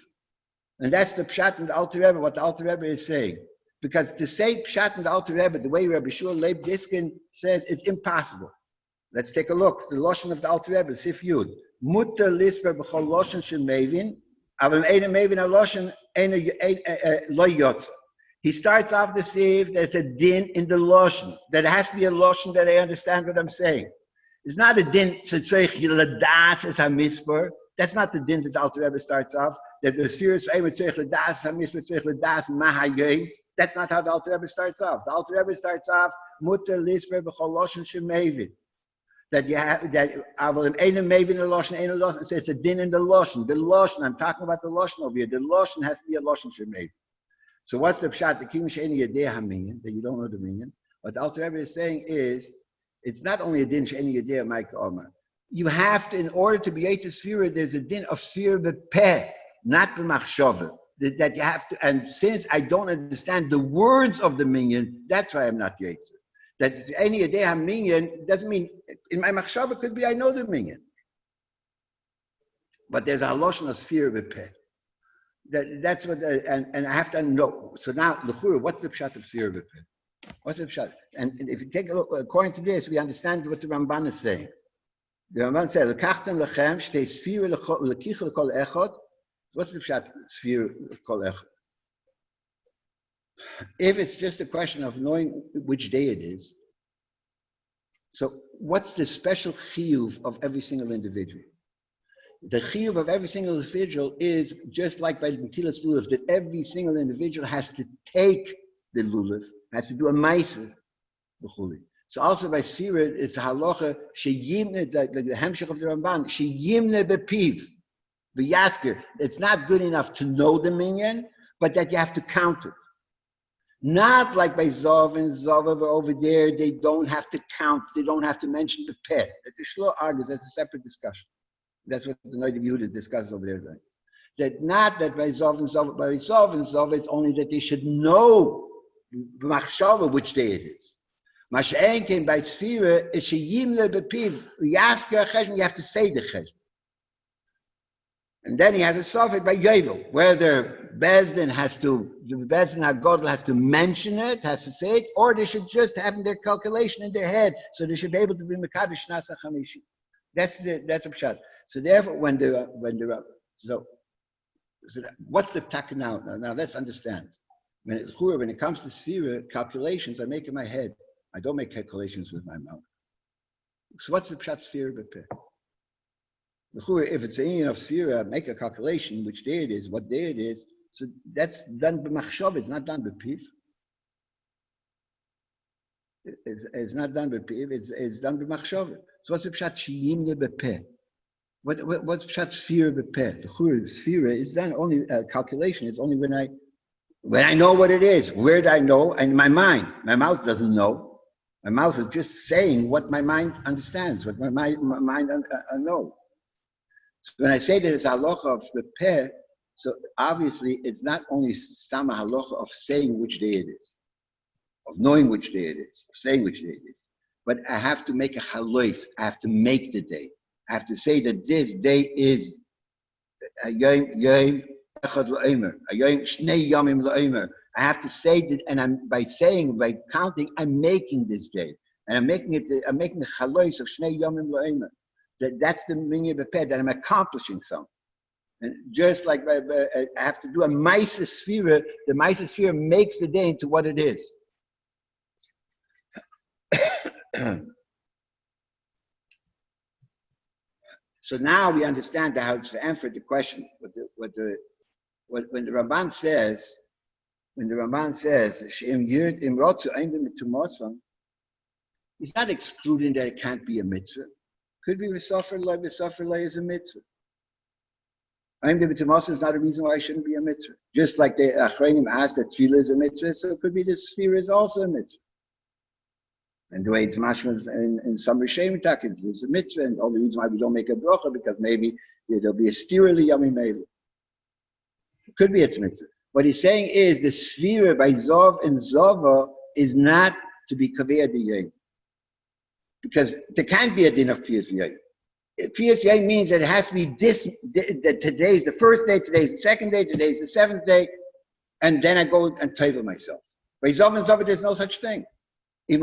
and that's the pshat in the Alter Rebbe. What the Alter Rebbe is saying, because to say pshat in the Alter Rebbe the way Rabbi B'shur Leib Diskin says, it's impossible. Let's take a look. The lashon of the Alter Rebbe, Sif Yud, mutter lisper b'chol lashon shemevin. He starts off the Sif that it's a din in the Lashon, that it has to be a Lashon that I understand what I'm saying. It's not a din, that's not the din that the Alter Rebbe starts off, that the serious that's not how the Alter Rebbe starts off. The Alter Rebbe starts off, Mutter Lisper B'chol Lashon Shemevin. That you have that Aval Einem Mevin a Lashon, Ein a Lashon. So it's a din in the Lashon. The Lashon, I'm talking about the Lashon over here. The Lashon has to be a Lashon Shemevin. So what's the pshat? The King Sheini Yedei HaMinyan, that you don't know the Minyan. What the Alter Rebbe is saying is, it's not only a din Sheini Yedei HaMaika Omer. You have to, in order to be Yetzer Sfira, there's a din of Sfira B'peh. not b'machshava. That you have to, and since I don't understand the words of the minyan, that's why I'm not Yetzer. That any day I'm minyan doesn't mean, in my machshava could be I know the minyan. But there's a haloshon of sphere b'peh. That's what, and I have to know. So now, l'chura, what's the pshat of sphere b'peh? What's the pshat? And if you take a look, according to this, we understand what the Ramban is saying. The Ramban says, "Lekachtem lechem shtei sphere lekicha lekol echad." What's the pshat sphere lekol echad? If it's just a question of knowing which day it is, so what's the special chiyuv of every single individual? The chiyuv of every single individual is just like by the Netilas Lulav, that every single individual has to take the lulav, has to do a ma'aser. So also by Sfirat, it's a halacha sheyimne, like the hemshech of the Ramban, sheyimne bepiv, v'yasker. It's not good enough to know the minyan, but that you have to count it. Not like by Zov and Zov over there, they don't have to count, they don't have to mention the pet. That the Shlo argues, that's a separate discussion. That's what the Noid of Yehuda discusses over there. Right? That not that by Zov and Zov, it's only that they should know b'machshava which day it is. Masha'en came by Sfira, it's sheyimle bepiv, yasker cheshbon, you have to say the cheshbon. And then he has a suffix by Yovel, whether Bezdin has to, the Bezdin HaGodel has to mention it, has to say it, or they should just have their calculation in their head, so they should be able to be Mekadosh Nasa Chamishi. That's a pshat. So therefore, so what's the ptak now? Now let's understand. When it comes to Sfira, calculations I make in my head. I don't make calculations with my mouth. So what's the pshat Sfira b'peh? If it's an union of Sfira, make a calculation which day it is, what day it is. So that's done b'machshava. It's not done b'piv. It's not done b'piv. It's done b'machshava. So what's the pshat sheyimne b'peh? What's pshat Sfira b'peh? The Sfira is done only calculation. It's only when I know what it is. Where do I know? In my mind. My mouth doesn't know. My mouth is just saying what my mind understands, what my mind knows. So when I say that it's halacha of the peh, so obviously it's not only stam halacha of saying which day it is, of knowing which day it is, of saying which day it is, but I have to make a halois. I have to make the day. I have to say that this day is yom echad l'omer, yom shnei yomim l'omer. I have to say that, and by counting, I'm making this day, and I'm making the chalois of shnei yomim l'omer. That's the minyan b'peh, that I'm accomplishing something. And just like I have to do a ma'aser sfira, the ma'aser sfira makes the day into what it is. So now we understand how to answer the question. When the Ramban says, he's not excluding that it can't be a mitzvah. Could be v'sofer lay is a mitzvah. Ein b'tumasa is not a reason why it shouldn't be a mitzvah. Just like the Achreinim asked that tefillah is a mitzvah, so it could be the sphere is also a mitzvah. And the way it's mashma in some Rishem Takin, it's a mitzvah, and the only reason why we don't make a bracha because maybe there'll be a stirah yamim meilu. It could be it's mitzvah. What he's saying is the sphere by Zov and Zova is not to be kaveh d'yayim. Because there can't be a din of Kriyas V'yayim. Kriyas V'yayim means that it has to be this, that today's the first day, today's the second day, today's the seventh day, and then I go and taiva myself. By Zov and Zova, there's no such thing. So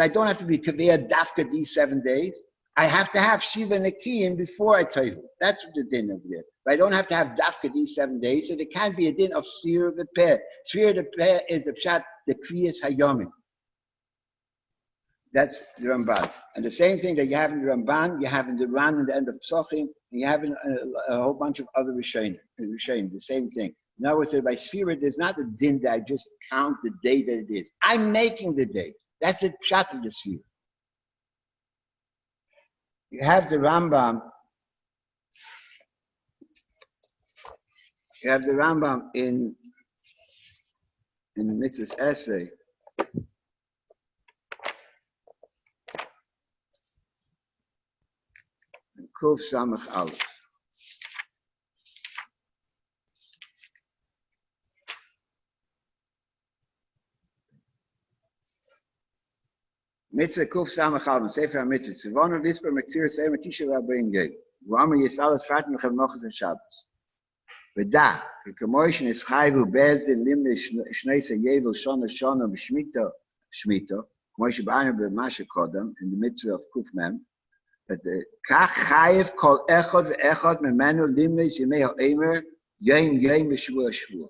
I don't have to be Kaveh Dafka these 7 days. I have to have Shiva Nekiyim before I taiva. That's the din of it. But I don't have to have Dafka these 7 days, so there can't be a din of Sfira V'peh. Sfira V'peh is the pshat, the Kriyas Hayomim. That's the Ramban. And the same thing that you have in the Ramban, you have in the Ran in the end of Psochim, and you have in a whole bunch of other Rishonim, the same thing. In other words, by Sphira, there's not a din that I just count the day that it is. I'm making the day. That's the pshat of the Sphira. You have the Rambam. You have the Rambam in the Mitzvah's essay. Kuf Samach Aleph. Mitzvah Kuf Samachal, Sefer HaMitzvah, Tzivonu Lisper Metzir Seir Tisha Rabbein Gay. V'amar Yisrael Sfat Mechem Nochas and Shabbos. V'da, V'kamoishin is Chayvu Bezdin Limne Shneisa Yevel Shona Shona Shmita, Moishe Ba'ana B'Masha Kodam, in the Mitzvah of Kuf Mem, that the Kach Chayev Kol Echad V'Echad Memenu Limne Yimei HaOmer Yom V'Shvua Shvua.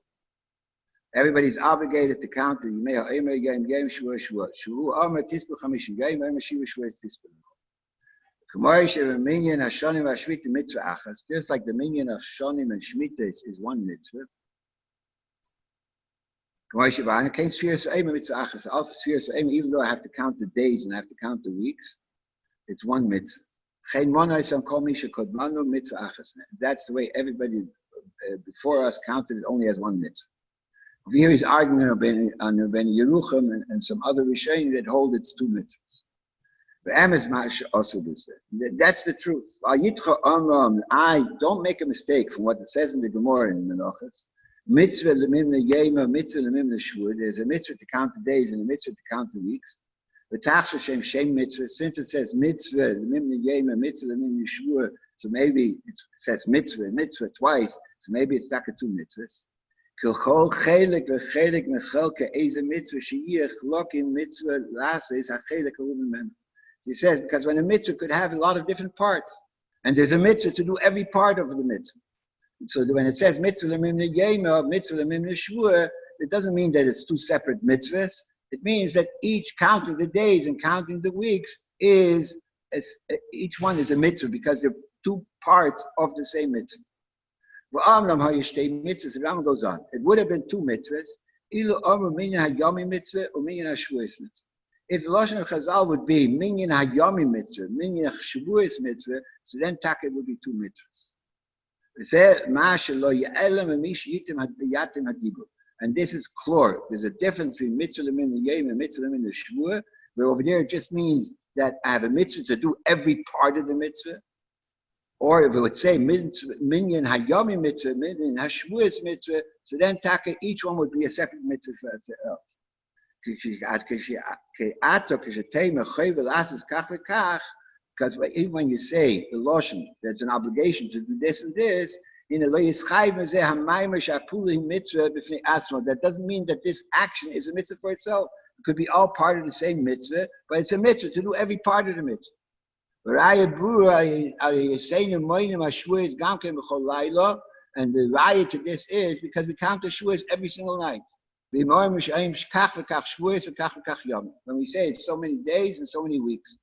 Everybody's obligated to count the Yimei HaOmer Yom Shvua Shvua. Shvua Omer Tispu Chamishim Yom Omer Shiva Shvua Tispu. Just like the minyan of Shonim and Shemitah is one mitzvah. Also, even though I have to count the days and I have to count the weeks, it's one mitzvah. That's the way everybody before us counted it only as one mitzvah. Here he's arguing on Ben Yerucham and some other Rishonim that hold it's two mitzvahs. That's the truth. I don't make a mistake from what it says in the Gemara in Menachos. Mitzvah lemimna yema, mitzvah lemimna shvur. There's a mitzvah to count the days and a mitzvah to count the weeks. Shem mitzvah. Since it says mitzvah lemimna yema, mitzvah lemimna shvur, so maybe it says mitzvah twice. So maybe it's taka two mitzvahs. Kilchol chelik v'chelik mechelke eze mitzvah sheyich lokim mitzvah lasa is hachelik alumen. He says, because when a mitzvah could have a lot of different parts, and there's a mitzvah to do every part of the mitzvah. So when it says mitzvah lemimna yema, mitzvah lemimna shvur, it doesn't mean that it's two separate mitzvahs. It means that each counting the days and counting the weeks is, each one is a mitzvah because they're two parts of the same mitzvah. The Rambam goes on. It would have been two mitzvahs. If the Lashon of Chazal would be minyan hayomi mitzvah, minyan shavuos mitzvah, so then taka would be two mitzvahs. And this is clear. There's a difference between mitzvah lemimna yom and mitzvah lemimna shvua, where over there it just means that I have a mitzvah to do every part of the mitzvah. Or if it would say minyan hayomi mitzvah, minyan hashvuos mitzvah, so then taka, each one would be a separate mitzvah for itself. Because even when you say the Lashon, there's an obligation to do this and this, that doesn't mean that this action is a mitzvah for itself. It could be all part of the same mitzvah, but it's a mitzvah to do every part of the mitzvah. And the raya to this is because we count the shuas every single night. When we say it's so many days and so many weeks,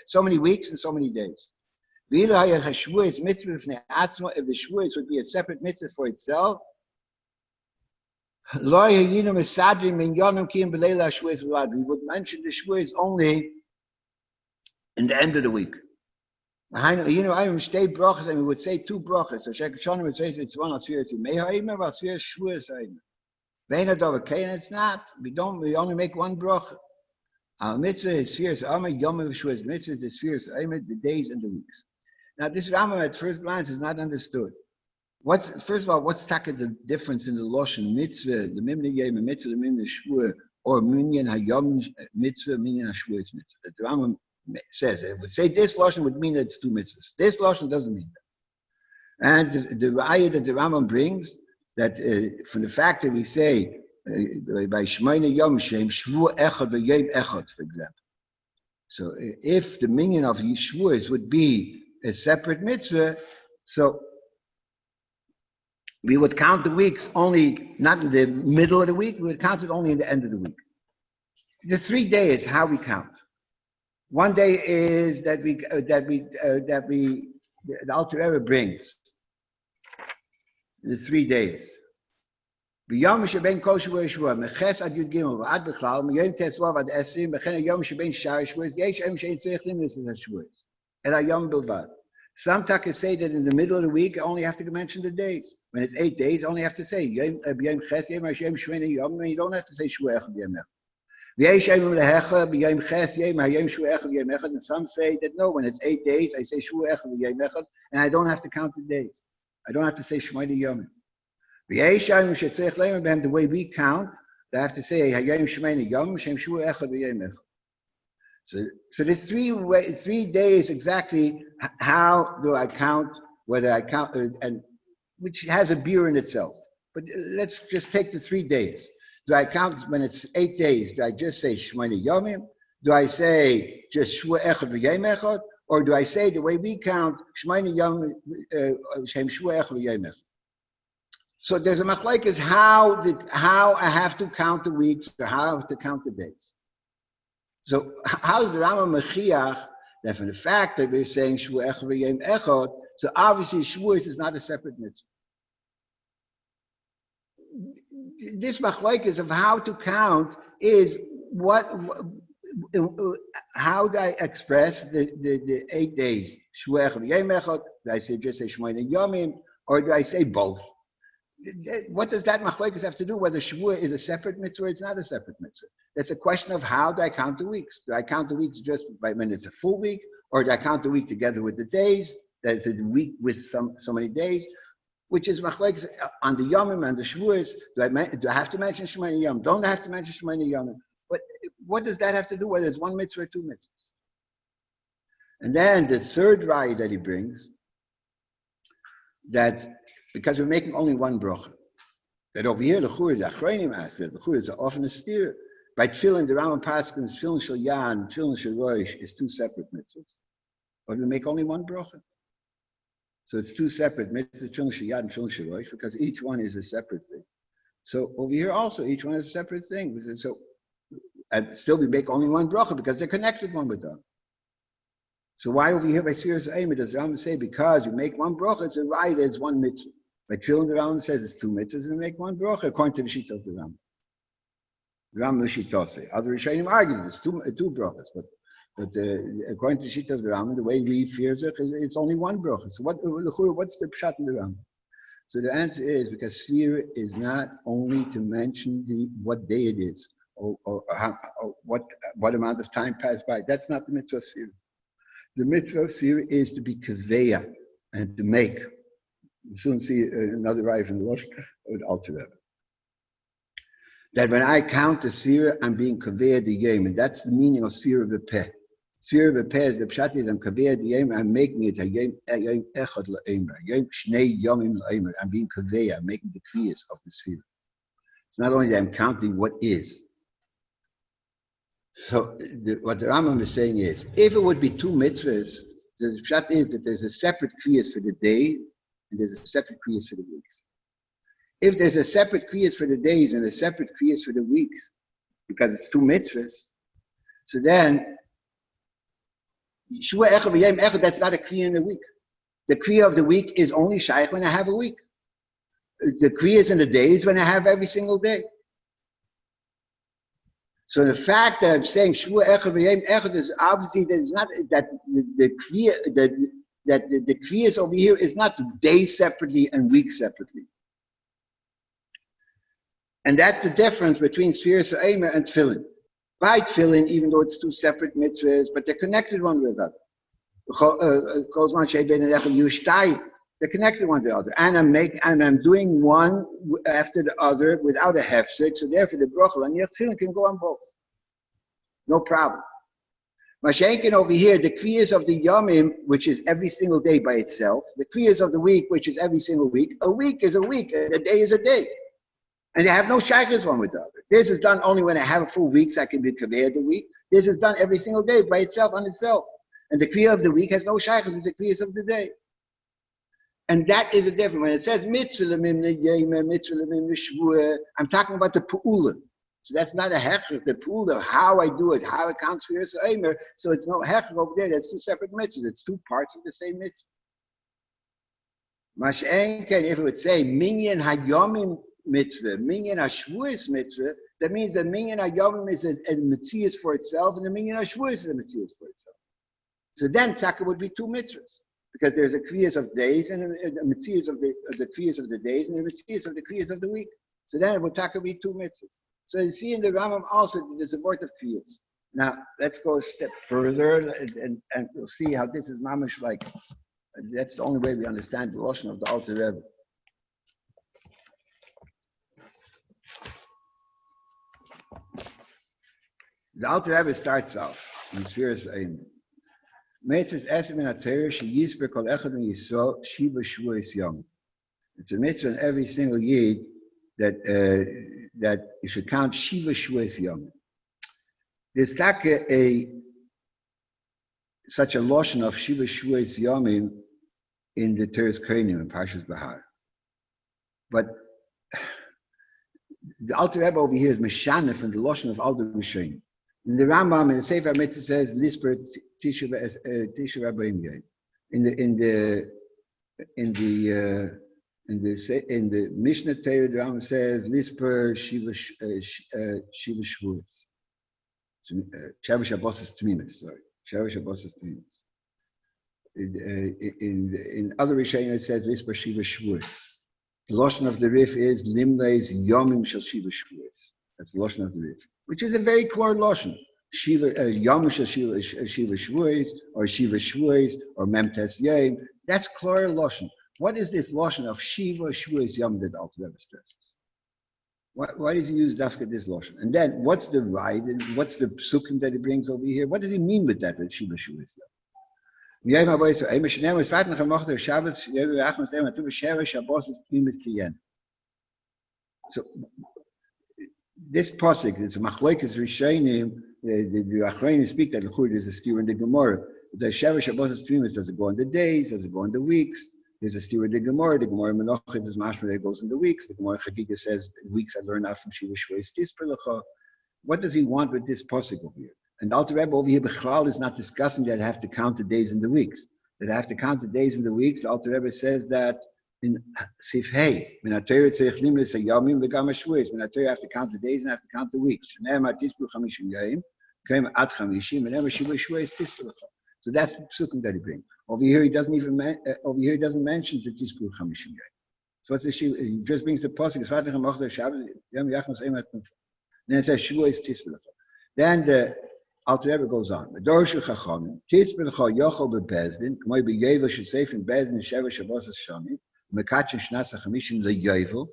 so many weeks and so many days. If the shvuos would be a separate mitzvah for itself, we would mention the shvuos only in the end of the week. I stay brachas, and we would say two brachas. So Sheikh Shonim would say it's one of Sfirat Yimei HaOmer, one of Sfirat Shvuos HaOmer. It's not. We only make one bracha. Our mitzvah is Sfiras Omer, Yom Shvuos. Mitzvah is Sfiras Omer, the days and the weeks. Now, this Rambam at first glance is not understood. First of all, what's the difference in the Lashon mitzvah, the Mimna Yom, mitzvah, the Mimna Shvur, or Minyan Hayom mitzvah, Minyan Hashvuos mitzvah? The Rambam says it would say this Lashon would mean that it's two mitzvahs. This Lashon doesn't mean that. And the raya that the Rambam brings, that from the fact that we say by Shemaina Yom Shem Shvu Echad v'Yom Echad, for example. So if the minyan of Yishvuos would be a separate mitzvah, so we would count the weeks only not in the middle of the week. We would count it only in the end of the week. The 3 days, how we count. One day is that the Alter Rebbe brings the 3 days. ביום שבין כל שבוע שבוע, מחס עד י' ג' ועד בכלל, מיום ט"ו עד 20, וכן היום שבין שאר שבועות, יש היום שאין צריך למנוס את השבועות, אלא יום בלבד. Some takas say that in the middle of the week, I only have to mention the days. When it's 8 days, I only have to say yom ches yom shmini yom, and you don't have to say shvu echad yom echad. V'yesh yom lehecha b'yom ches yom shvu echad yom echad, and some say that no, when it's 8 days, I say shvu echad yom echad, and I don't have to count the days. I don't have to say shmini yom. The way we count, I have to say Hayom Shemini Yom Shem Shvu Echad V'Yom Echad. So there's 3 days exactly. How do I count? Whether I count, and which has a beer in itself. But let's just take the 3 days. Do I count when it's 8 days? Do I just say Shmona Yomim? Do I say just Shua Echad V'Yom Echad? Or do I say the way we count Shmona Yomim Shem Shua Echad V'Yom Echad? So there's a machlekes how I have to count the weeks or how to count the days. So how is the Rambam Mechiach that from the fact that we're saying Shua Echad V'Yom Echad, so obviously Shavuos is not a separate mitzvah. This machlekes of how to count is how do I express the 8 days? Shua Echad V'Yom Echad? Do I just say Shmona Yomim, or do I say both? What does that machlekes have to do? Whether Shavuot is a separate mitzvah or it's not a separate mitzvah? That's a question of how do I count the weeks? Do I count the weeks just by when it's a full week, or do I count the week together with the days? That's a week with so many days, which is machlekes on the Yomim and the Shavuos. Do I have to mention Shemona Yom? Don't I have to mention Shemona Yom? But what does that have to do? Whether it's one mitzvah or 2 mitzvahs? And then the third raya that he brings, that because we're making only one bracha, that over here the Chur, the Achronim asked it, the Chur is often a steer. By Tefillin, the Rambam Paskins, Tefillin Shel Yan, Tefillin Shel Rosh is 2 separate mitzvahs. But we make only one bracha. So it's 2 separate mitzvahs, Tefillin Shel Yan and Tefillin Shel Rosh, because each one is a separate thing. So over here also, each one is a separate thing. So, and still we make only one bracha because they're connected one with the other. So why over here by Sfiras Eimer does the Rambam say because you make one bracha, it's a right, it's one mitzvah. By Tefillin, the Rambam says it's 2 mitzvahs and we make one bracha according to the Shita of the Rambam. The Rambam Shita say. Other Rishonim argue it's two brachas, but according to the Shita of the Rambam, the way we fear it is it's only one bracha. So what's the pshat in the Rambam? So the answer is because Sfira is not only to mention what day it is or what amount of time passed by. That's not the mitzvah of Sfira. The mitzvah of Sfira is to be kaveya and to make. We'll soon see another raya from the Rosh with Alter Rebbe. That when I count the Sfira, I'm being kaveya the yom, and that's the meaning of Sfira v'peh. Sfira v'peh is the pshat is I'm kaveya the yom, I'm making it a yom echad la'omer, yom shnei yomim la'omer. I'm being kaveya, I'm making the kviyas of the Sfira. It's not only that I'm counting what is. So what the Rambam is saying is, if it would be 2 mitzvahs, the pshat is that there's a separate kriyas for the day and there's a separate kriyas for the weeks. If there's a separate kriyas for the days and a separate kriyas for the weeks, because it's 2 mitzvahs, so then Shua Echad V'Yom Echad, that's not a kriya in the week. The kriya of the week is only shaykh when I have a week. The kriyas in the days when I have every single day. So the fact that I'm saying Shua Echad V'Yom Echad is obviously that it's not that the kriyas over here is not days separately and weeks separately. And that's the difference between Sfiras Eimer and Tefillin. By Tefillin, even though it's 2 separate mitzvahs, but they're connected one with the other. They're connected one to the other. And I'm doing one after the other without a hefsek, so therefore the bracha and your tefillin can go on both. No problem. Mashenkin over here, the kriyas of the yomim, which is every single day by itself, the kriyas of the week, which is every single week, a week is a week, a day is a day. And they have no shaykhs one with the other. This is done only when I have a full week, so I can be kaveya the week. This is done every single day by itself on itself. And the kriya of the week has no shaykhs with the kriyas of the day. And that is a difference. When it says mitzvah lemimne yema, mitzvah lemimne shvua, I'm talking about the pu'ula. So that's not a hechach, the pu'ula, how I do it, how it counts for Sfiras Eimer. So it's no hechach over there. That's 2 separate mitzvahs. It's 2 parts of the same mitzvah. Mash'enken, if it would say minyan hayomim mitzvah, minyan hashvuas mitzvah, that means that minyan hayomim is a mitzvah for itself, and the minyan hashvuas is a mitzvah for itself. So then taka would be 2 mitzvahs. Because there's a kriyas of days and a mitzvahs of the kriyas of the days and the mitzvahs of the kriyas of the week. So then it would be 2 mitzvahs. So you see in the Rambam also there's a word of kriyas. Now let's go a step further and we'll see how this is mamish like. That's the only way we understand the lashon of the Alter Rebbe. The Alter Rebbe starts off. in Sfiras Ein. Mitzvahs Esem in HaTorah sheyisper kol echad min Yisrael shiva shvuos yom. It's a mitzvah in every single yid that you should count shiva shvuos yom. There's such a lotion of shiva shvuos yomim in the Teres Kohanim in Parshas Bahar. But the Alter Rebbe over here is Meshanef and the lotion of all the Rishonim. In the Rambam, in the Sefer HaMitzvah says, Lisper Tisha Rabbeim Yom. In the Mishnah Torah, the Rambam says, Lisper Shiva Shvuos. Shavuos Shabbos Tmimis, sorry. Shavuos Shabbos Tmimis. In other Rishonim it says, Lisper Shiva Shvuos. The lotion of the Rif is Limleis Yomim Shel Shiva Shvuos. That's the lotion of the Rif, which is a very clear lotion. Shiva Yom Shel Shiva Shvuos, or Shiva Shvuos, or Memtes Yom. That's clear lotion. What is this lotion of Shiva Shvuos Yom that Alter Rebbe stresses? Why does he use Dafka this lotion? And then what's the ride and what's the psukim that he brings over here? What does he mean with that? With Shiva Shvuos Yom? So this pasuk, it's a machlokes rishonim. The Achronim speak that there's a steer in the Gemara. The Shavuos Shabbos Tmimis, does it go in the days? Does it go in the weeks? There's a steer in the Gemara. The Gemara Menachos is mashma that goes in the weeks. The Gemara Chagiga says the weeks I learn out from Shiva Shvuos Tisper Lecha. What does he want with this pasuk over here? And the Alter Rebbe over here, Bechlal, is not discussing that I have to count the days and the weeks. That I have to count the days and the weeks. The Alter Rebbe says that in Sif Hey, when HaTorah tzarich limlis hayamim v'gam hashvuos. When HaTorah I have to count the days and I have to count the weeks. Shneimar tispu chamishim yom, k'hem ad chamishim, v'neimar shiva shvuos tispu lecha. So that's the psukim that he brings. Over here he doesn't even mention the tispu chamishim yom. So what's the shiva? He just brings the pasuk. Then it says shvuos tispu lecha. Then the Alter Rebbe goes on. The Dorshu Chachamim, Tisper Lecha Yochel BeBezdin, K'moi BeYevel Shesef in Bezdin Sheva Shabbos Shani, Mekatchen Shnas HaChamishim LeYevel,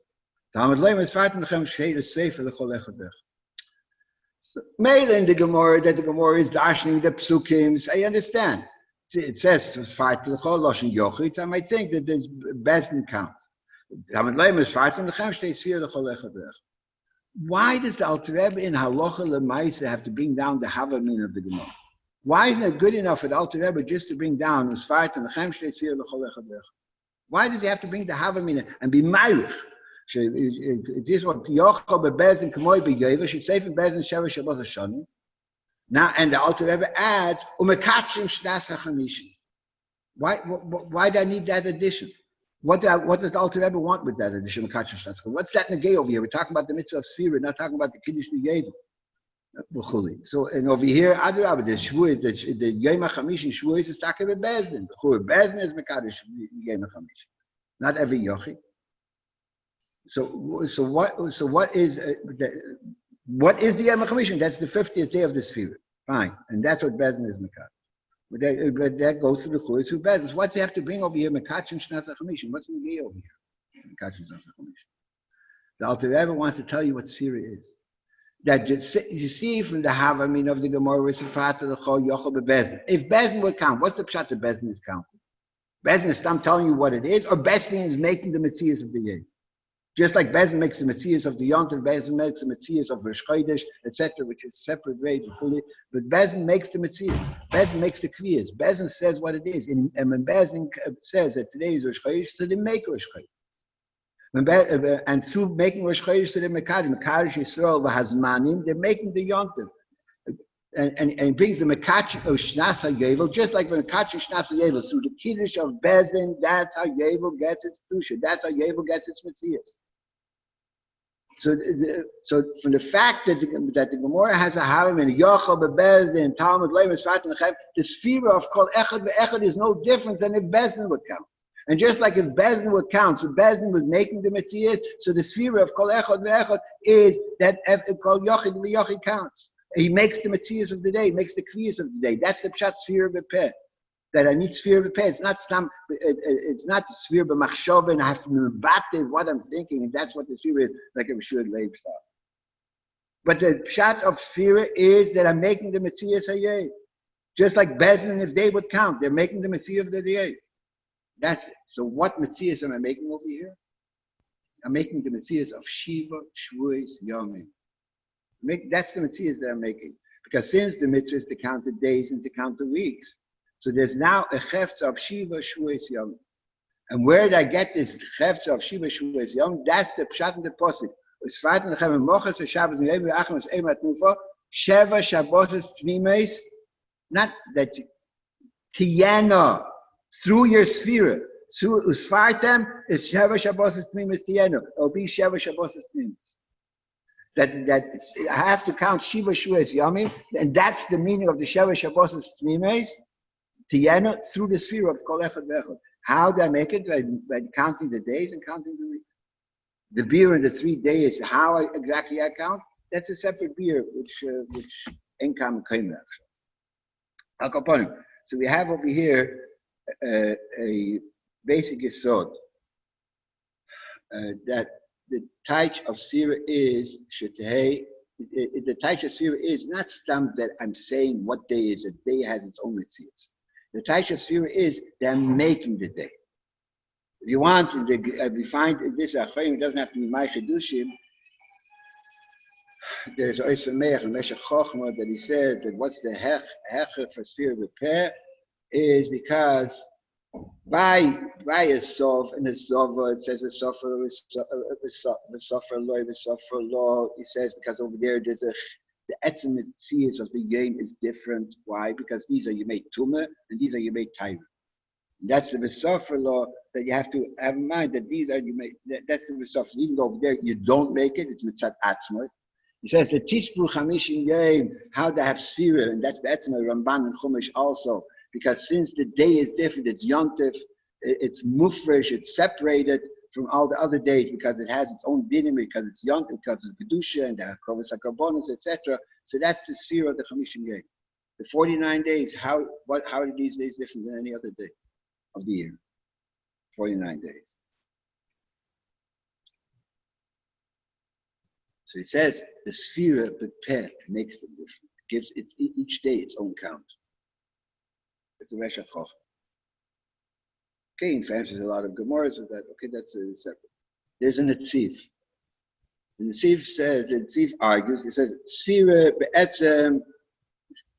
Talmud Leim Esfartim Lechem Shei Sefer Lechol Echadech. Mele in the Gemara that the Gemara is dashing the psukim. I understand. It says Esfartim Lechol Loshen Yochitz. I might think that there's Bezdin count. Talmud Leim Esfartim Lechem Shei Sefer Lechol Echadech. Why does the Alter Rebbe in Halacha L'Maisa have to bring down the Havamin of the Gemara? Why isn't it good enough for the Alter Rebbe just to bring down Sfirat and Lechem Shtei Tzir L'Chol Echadech? Why does he have to bring the Havamin and be Meirich? This is what Yochel BeBezdin K'moi BeYevel should say for Bezdin Sheva Shabbos Hashani. Now, and the Alter Rebbe adds Umekatshim Shnas HaChamishim. Why do I need that addition? What does the Alter Rebbe want with that addition? What's that negay over here? We're talking about the mitzvah of Sfirat, not talking about the Kiddush Negev. So, and over here, Adarabah, the Shvuos, the Yom HaChamishim Shvuos is talking about Bezdin. Bezdin is Mekadosh Yom HaChamishim, not every Yochi. So what is the Yom HaChamishim? That's the 50th day of the Sfirat. Fine, and that's what Bezdin is Mekadosh. But that goes to the Chulitz who bezes. What's he have to bring over here? Mekatshim Shnas HaChamishim. What's the idea over here? Mekatshim Shnas HaChamishim. The Alter Rebbe wants to tell you what Sfira is. That you see from the Havamin of the Gemara, the Chol Yochel BeBezdin. If Bezdin would count, what's the pshat that Bezdin is counting? Bezdin is telling you what it is, or Bezdin is making the Metzias of the Yeh. Just like Bezdin makes the Metzias of the Yontif, Bezdin makes the Metzias of Rosh Chodesh, etc., which is separate grades fully. But Bezdin makes the Metzias. Bezdin makes the Kviyas. Bezdin says what it is. And when Bezdin says that today is Rosh Chodesh, so they make Rosh Chodesh. And through making Rosh Chodesh, so they make Mekadosh Yisrael v'Hazmanim, they're making the Yontif. And brings the Mekatch of Shnas HaYevel, just like the Mekatch of Shnas HaYevel, through the Kiddush of Bezdin, that's how Yevel gets its Kedusha, that's how Yevel gets its Metzias. So from the fact that the Gemara has a Harim and Yochel BeBezdin, Talmud Leim Esfat and Lechem, the Sfira of Kol Echad ve'Echad is no different than if Bezdin would count. And just like if Bezdin would count, so Bezdin was making the Metzias, so the Sfira of Kol Echad ve'Echad is that Kol Yochid ve'Yochid counts. He makes the Metzias of the day, makes the Kviyas of the day. That's the Pshat Sfira B'Peh. That I need Sfira B'Peh. It's not Sfira B'Machshov, and I have to mebate what I'm thinking, and that's what the Sfira is, like a Rishud Leib stuff. But the Pshat of Sfira is that I'm making the Metzias Hayeh. Just like Bezdin, if they would count, they're making the Mitzvah of the day. That's it. So what Mitzvahs am I making over here? I'm making the Mitzvahs of Shiva, Shvuos, Yomim. That's the Mitzvahs that I'm making. Because since the mitzvah is to count the days and to count the weeks, so there's now a chefza of Shiva, Shvuos, Yomim. And where did I get this chefza of Shiva, Shvuos, Yomim? That's the pshat in the posik. Sheva Shabbos Tmimes, not that Tieno, through your sphere, through Usfartem, is Sheva Shabbos Tmimes Tieno. It'll be Sheva Shabbos Tmimes. That I have to count Shiva Shvuos Yomim, and that's the meaning of the Sheva Shabbos Tmimes Tieno through the sphere of Kol Echad V'Echad. How do I make it? By counting the days and counting the weeks. The beer in the 3 days, how exactly I count? That's a separate beer, which Enkam Kaimah. So we have over here a basic yesod that the taich of Sphira is Shetehei. The taich of Sphira is not stamp that I'm saying what day is. A day has its own mitzvahs. The taich of Sphira is that I'm making the day. If you want, we find this Achayim, it doesn't have to be my Chedushim. There's also Meir and Meshach Chochma that he says that what's the hecher for Sphira repair is because by a sov and a zova it says v'sofer loy v'sofer law. He says because over there there's the etzem tzias of the yom is different. Why? Because these are Yemei Tumah and these are Yemei Taira. That's the v'sofer law that you have to have in mind that these are Yemei. That's the v'sofer. Even though over there you don't make it, it's mitzat atzmot. He says the Tispru Chamishim Yom, how they have Sphira, and that's Be'etzma, Ramban and Chumash also, because since the day is different, it's Yontif, it's Mufresh, it's separated from all the other days because it has its own dinim, because it's Yontif, because it's Kedusha and the Krovas HaKarbonos, etc. So that's the Sphira of the Chamishim Yom. The 49 days, how are these days different than any other day of the year? 49 days. So it says the sphere of the pet makes them different. Gives each day its own count. It's a Meshach Chochma. Okay, in France there's a lot of Gemaras with that. Okay, that's separate. There's a Netziv. The Netziv says, the Netziv argues, it says, sphere be'etzem,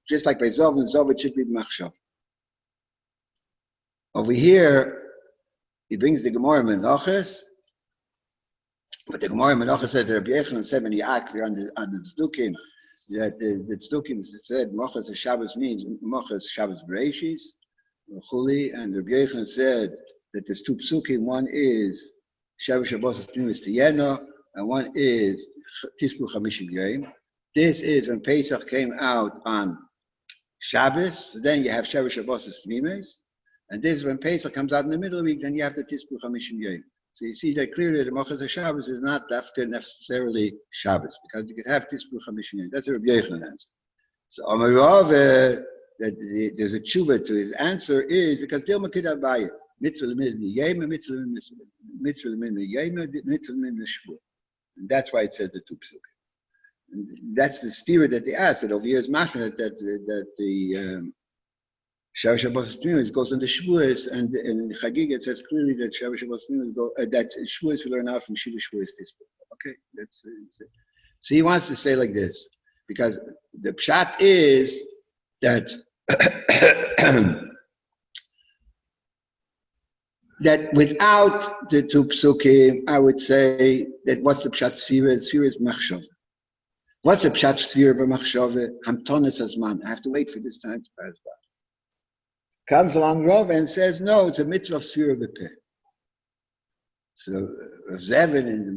just like by Zov and Zov, it should be Machshav. Over here, he brings the Gemara Menachos. But the Gemara Menachos said that Rabbi Yochanan said when he asked on the Tzdukim, that the Tzdukim said Mochas Shabbos means Mochas Shabbos Bereishis, Chuli, and Rabbi Yochanan said that there's two psukim. One is Shabbos Shabbos Pnimis Tiyeno, and one is Tispru Chamishim Yom. This is when Pesach came out on Shabbos. So then you have Shabbos Shabbos Pnimis, and this is when Pesach comes out in the middle of the week. Then you have the Tispru Chamishim Yom. So you see that clearly the Mochas Shabbos is not necessarily Shabbos, because you could have Tispru Chamishim Yom. That's a Rabbi Yochanan answer. So Amar that there's a tshuva to his answer is because Dilma Kid Abaya, Mitzvah L'min Yema, Mitzvah L'min Yema, Mitzvah L'min Shvur. And that's why it says the two psukim. That's the steer that they asked. That over here is mashma that the Shabbos Shabbos Pnimis goes into Shvuos, and in Chagiga it says clearly that Shabbos Shabbos Pnimis that Shvuos we learn out from Shiva Shvuos Tispur. Okay, that's so he wants to say like this because the pshat is that that without the two psukim, I would say that what's the pshat sphira? Sphira is machshav. What's the pshat sphira b'machshav? Hamtonis hazman. I have to wait for this time to pass by. Comes along Rav and says, no, it's a mitzvah of sphira b'peh. So Rav Zevin in the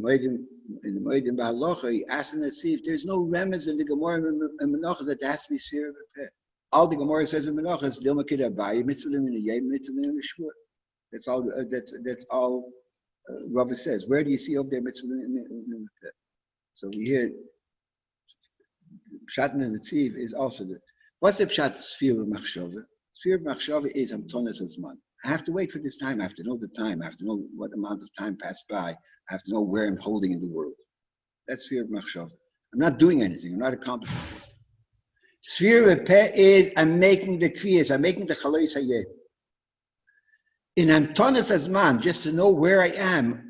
Moedim B'Halocha, he asked him to see if there's no remez in the Gemara and Menachos that there has to be sphira b'peh. All the Gemara says in Menachos, Dilma Kid Abayi, mitzvah l'min yem, mitzvah l'min shvur. That's all. That's all. Rav says. Where do you see over there mitzvah l'min peh? So we hear pshat and Netziv is also the. What's the pshat sphira b'machshava? Sphira b'machshava is hamtonas hazman. I have to wait for this time. I have to know the time. I have to know what amount of time passed by. I have to know where I'm holding in the world. That's sphira b'machshava. I'm not doing anything. I'm not accomplishing anything. Sphira Peh is I'm making the kriyas, I'm making the chalois hayeh. In Antonis Azman, just to know where I am,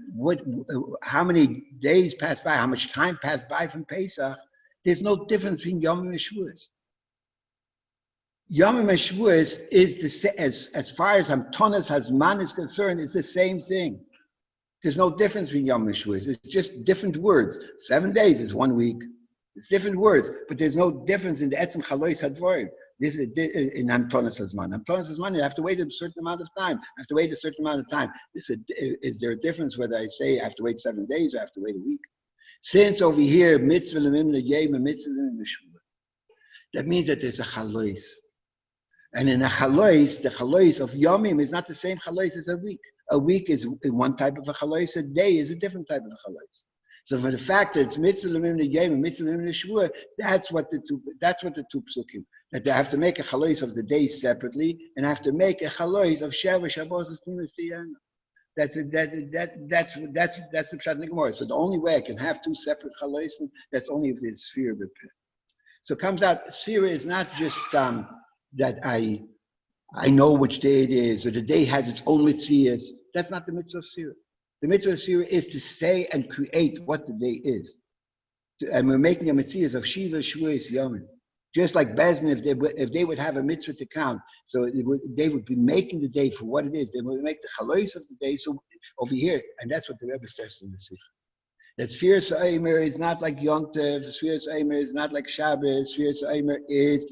how many days passed by, how much time passed by from Pesach, there's no difference between Yom and Shavuos. Yom and Shavuos is as far as Antonis Azman is concerned, it's the same thing. There's no difference between Yom and Shavuos. It's just different words. 7 days is 1 week. It's different words, but there's no difference in the etzem chalois hadvorim. This is in Antonis Hazman. Antonis Hazman, you have to wait a certain amount of time. I have to wait a certain amount of time. Is there a difference whether I say I have to wait 7 days or I have to wait a week? Since over here, mitzvah lemim leyem and mitzvah lemim leshuvah, that means that there's a chalois. And in a chalois, the chalois of yomim is not the same chalois as a week. A week is one type of a chalois. A day is a different type of a chalois. So for the fact that it's mitzvah lemim leyem and mitzvah lemim leshuvah, that's what the two psukim. That they have to make a chalois of the days separately, and have to make a chalois of Sheva Shabbos as Pnimis Tiyana. That's the pshat in the Gemara. So the only way I can have two separate chalois, that's only if it's Sphira B'Peh. So it comes out, Sphira is not just that I know which day it is, or the day has its own mitzias. That's not the mitzvah of Sphira. The mitzvah of Sphira is to say and create what the day is. And we're making a mitzias of Shiva Shavuos Yomim. Just like Bezdin, if they would have a mitzvah to count, so they would be making the day for what it is. They would make the chalois of the day. So over here, and that's what the Rebbe stressed in the Sikh. That Sfiras Aimer is not like Yom Tov. Sfiras Aimer is not like Shabbos. Sfiras Aimer is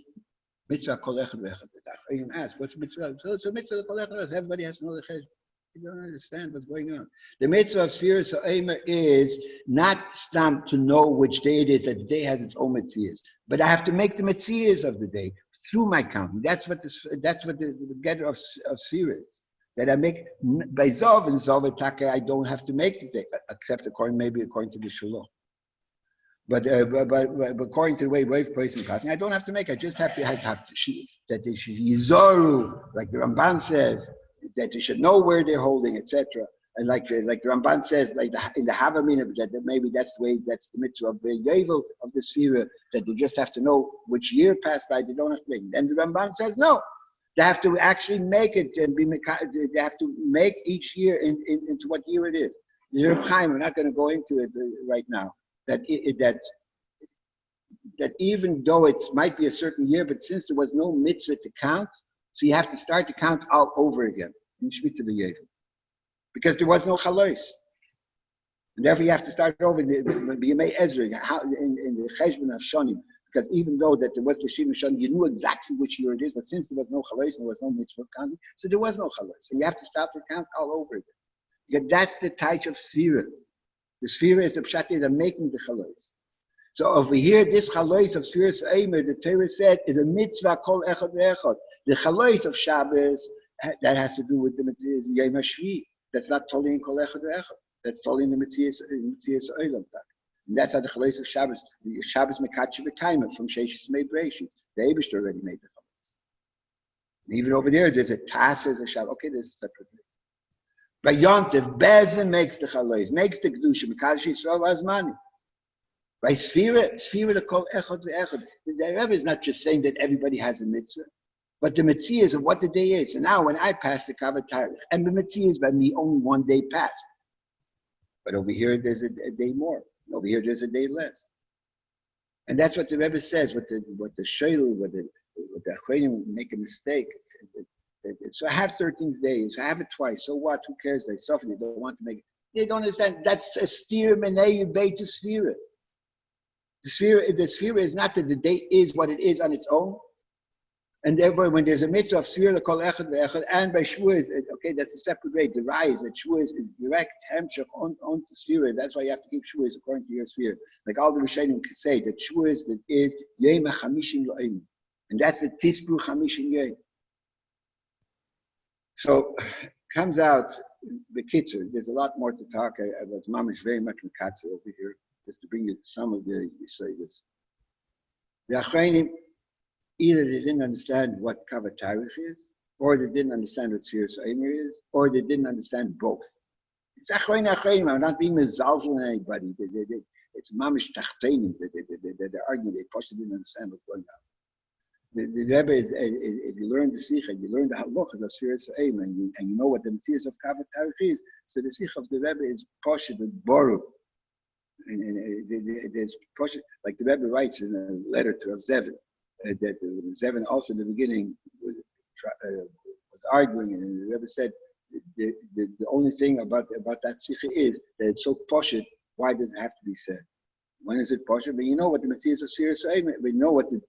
mitzvah kol echad ve'echad. You can ask, what's mitzvah? So mitzvah kol echad. Everybody has to know the cheshbon. You don't understand what's going on. The mitzvah of Sfiras Aimer is not stam to know which day it is, that the day has its own mitzvahs. But I have to make the mitzvahs of the day through my counting. That's what the getter of Sfira is. That I make by Zov and Zov Taka, I don't have to make the day, except according to the Shalom. But according to the way Rav person passing, I don't have to make. I just have to that they should yizoru, like the Ramban says, that they should know where they're holding, etc. And like the Ramban says, like in the Havamina, that maybe that's the mitzvah of the Yevel of the Sphira, that they just have to know which year passed by. They don't have to make. Then the Ramban says no. They have to actually make it and they have to make each year into what year it is. The Reb Chaim, we're not going to go into it right now. That even though it might be a certain year, but since there was no mitzvah to count, so you have to start to count all over again in Shemitah B'Yevel, because there was no chalois, and therefore you have to start over in the Bimei Ezra in the cheshbon of Shonim. Because even though that there was the Shim Shon, you knew exactly which year it is, but since there was no chalois and there was no mitzvah counting, so there was no chalois. So you have to start to count all over again. Because that's the type of Sphira. The Sphira is the pshat is making the chalois. So over here, this chalois of Sfiras Aimer, the Torah said, is a mitzvah kol echad ve'echad. The chalois of Shabbos, that has to do with the mitzvahs Yom HaShvi. That's not totally in kol echad ve'echad. That's totally in the mitzvahs Olam. And that's how the chalois of Shabbos, the Shabbos mekatshe v'kaima from Sheishis made Bereishis. The Eibishter already made the chalois. And even over there, there's a tas as a Shabbos. Okay, there's a separate thing. By Yom Tov, Bezin makes the chalois, makes the kedusha mekatshe Yisrael v'azmani. By Sphira the kol echad ve'echad. The Rebbe is not just saying that everybody has a mitzvah, but the mitzvah is of what the day is. And now when I pass the kav tarich, and the mitzvah is by me only 1 day passed. But over here, there's a day more. Over here, there's a day less. And that's what the Rebbe says, what the shayl, what the achronim make a mistake. So I have 13 days, I have it twice, so what, who cares? They suffer, they don't want to make it. They don't understand, that's a steer menei bay to Sphira. The Sphira is not that the day is what it is on its own. And therefore, when there's a mitzvah of Sphira, kol echad ve'echad, and by Shavuos, okay, that's a separate way. The rise that Shavuos is direct hemshech on to Sphira. That's why you have to keep Shavuos according to your Sphira. Like all the Rishonim could say that Shavuos is Yom HaChamishin Yo'im, and that's the Tispru Chamishin Yo'im. So comes out the Kitzur. There's a lot more to talk. I was mamish very much mekatzer over here, just to bring you some of the Yisayas. The Achronim, either they didn't understand what kav tarich is, or they didn't understand what Sfiras Aimer is, or they didn't understand both. It's achronim. I'm not being mezalzel on anybody. It's mamish tachtenim. They're arguing. They possibly didn't understand what's going on. The Rebbe is, if you learn the Sikha, you learn the halachas of Sfiras Ha'omer, and you know what the Metzias of Kav HaTarich is, so the Sikha of the Rebbe is Poshet and Boru. And there's Poshet, like the Rebbe writes in a letter to Rav Zevin, that Zevin also in the beginning was arguing, and the Rebbe said, the only thing about that Sikha is that it's so Poshet, why does it have to be said? When is it Poshet? But you know what the Metzias of Sfiras Ha'omer, we know what the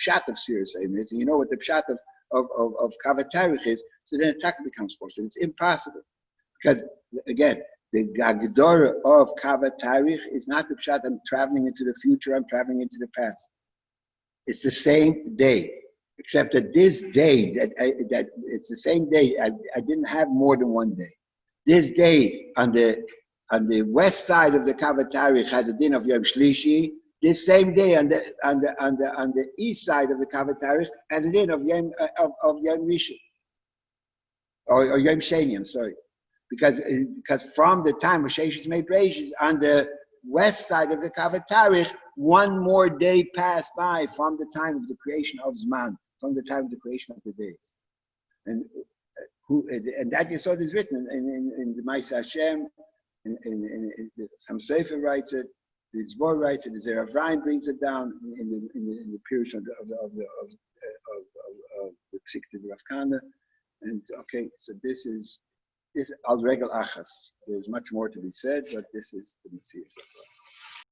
Pshat of Sfiras Ha'omer is, and you know what the Pshat of Kav HaTarich is, so then attack becomes Poshet. It's impossible. Because, again, the Gagdora of Kav HaTarich is not the Pshat, I'm traveling into the future, I'm traveling into the past. It's the same day, except that this day, that it's the same day, I didn't have more than one day. This day on the west side of the Kav HaTarich has a din of Yom Shlishi. This same day on the east side of the Kav HaTarich has a din of Yom Rishon or Yom Sheni. I'm sorry, because from the time of Sheshes made Reishis on the west side of the Kav HaTarich, one more day passed by from the time of the creation of Zman, from the time of the creation of the days, and that Yesod is written in the Ma'aseh Hashem. Some Sefer writes it, the Zbor writes it, the Zera Vrayim brings it down in the period of the Psikta Rav Kana, and okay, so this al regel achas. There's much more to be said, but this is the Metzias.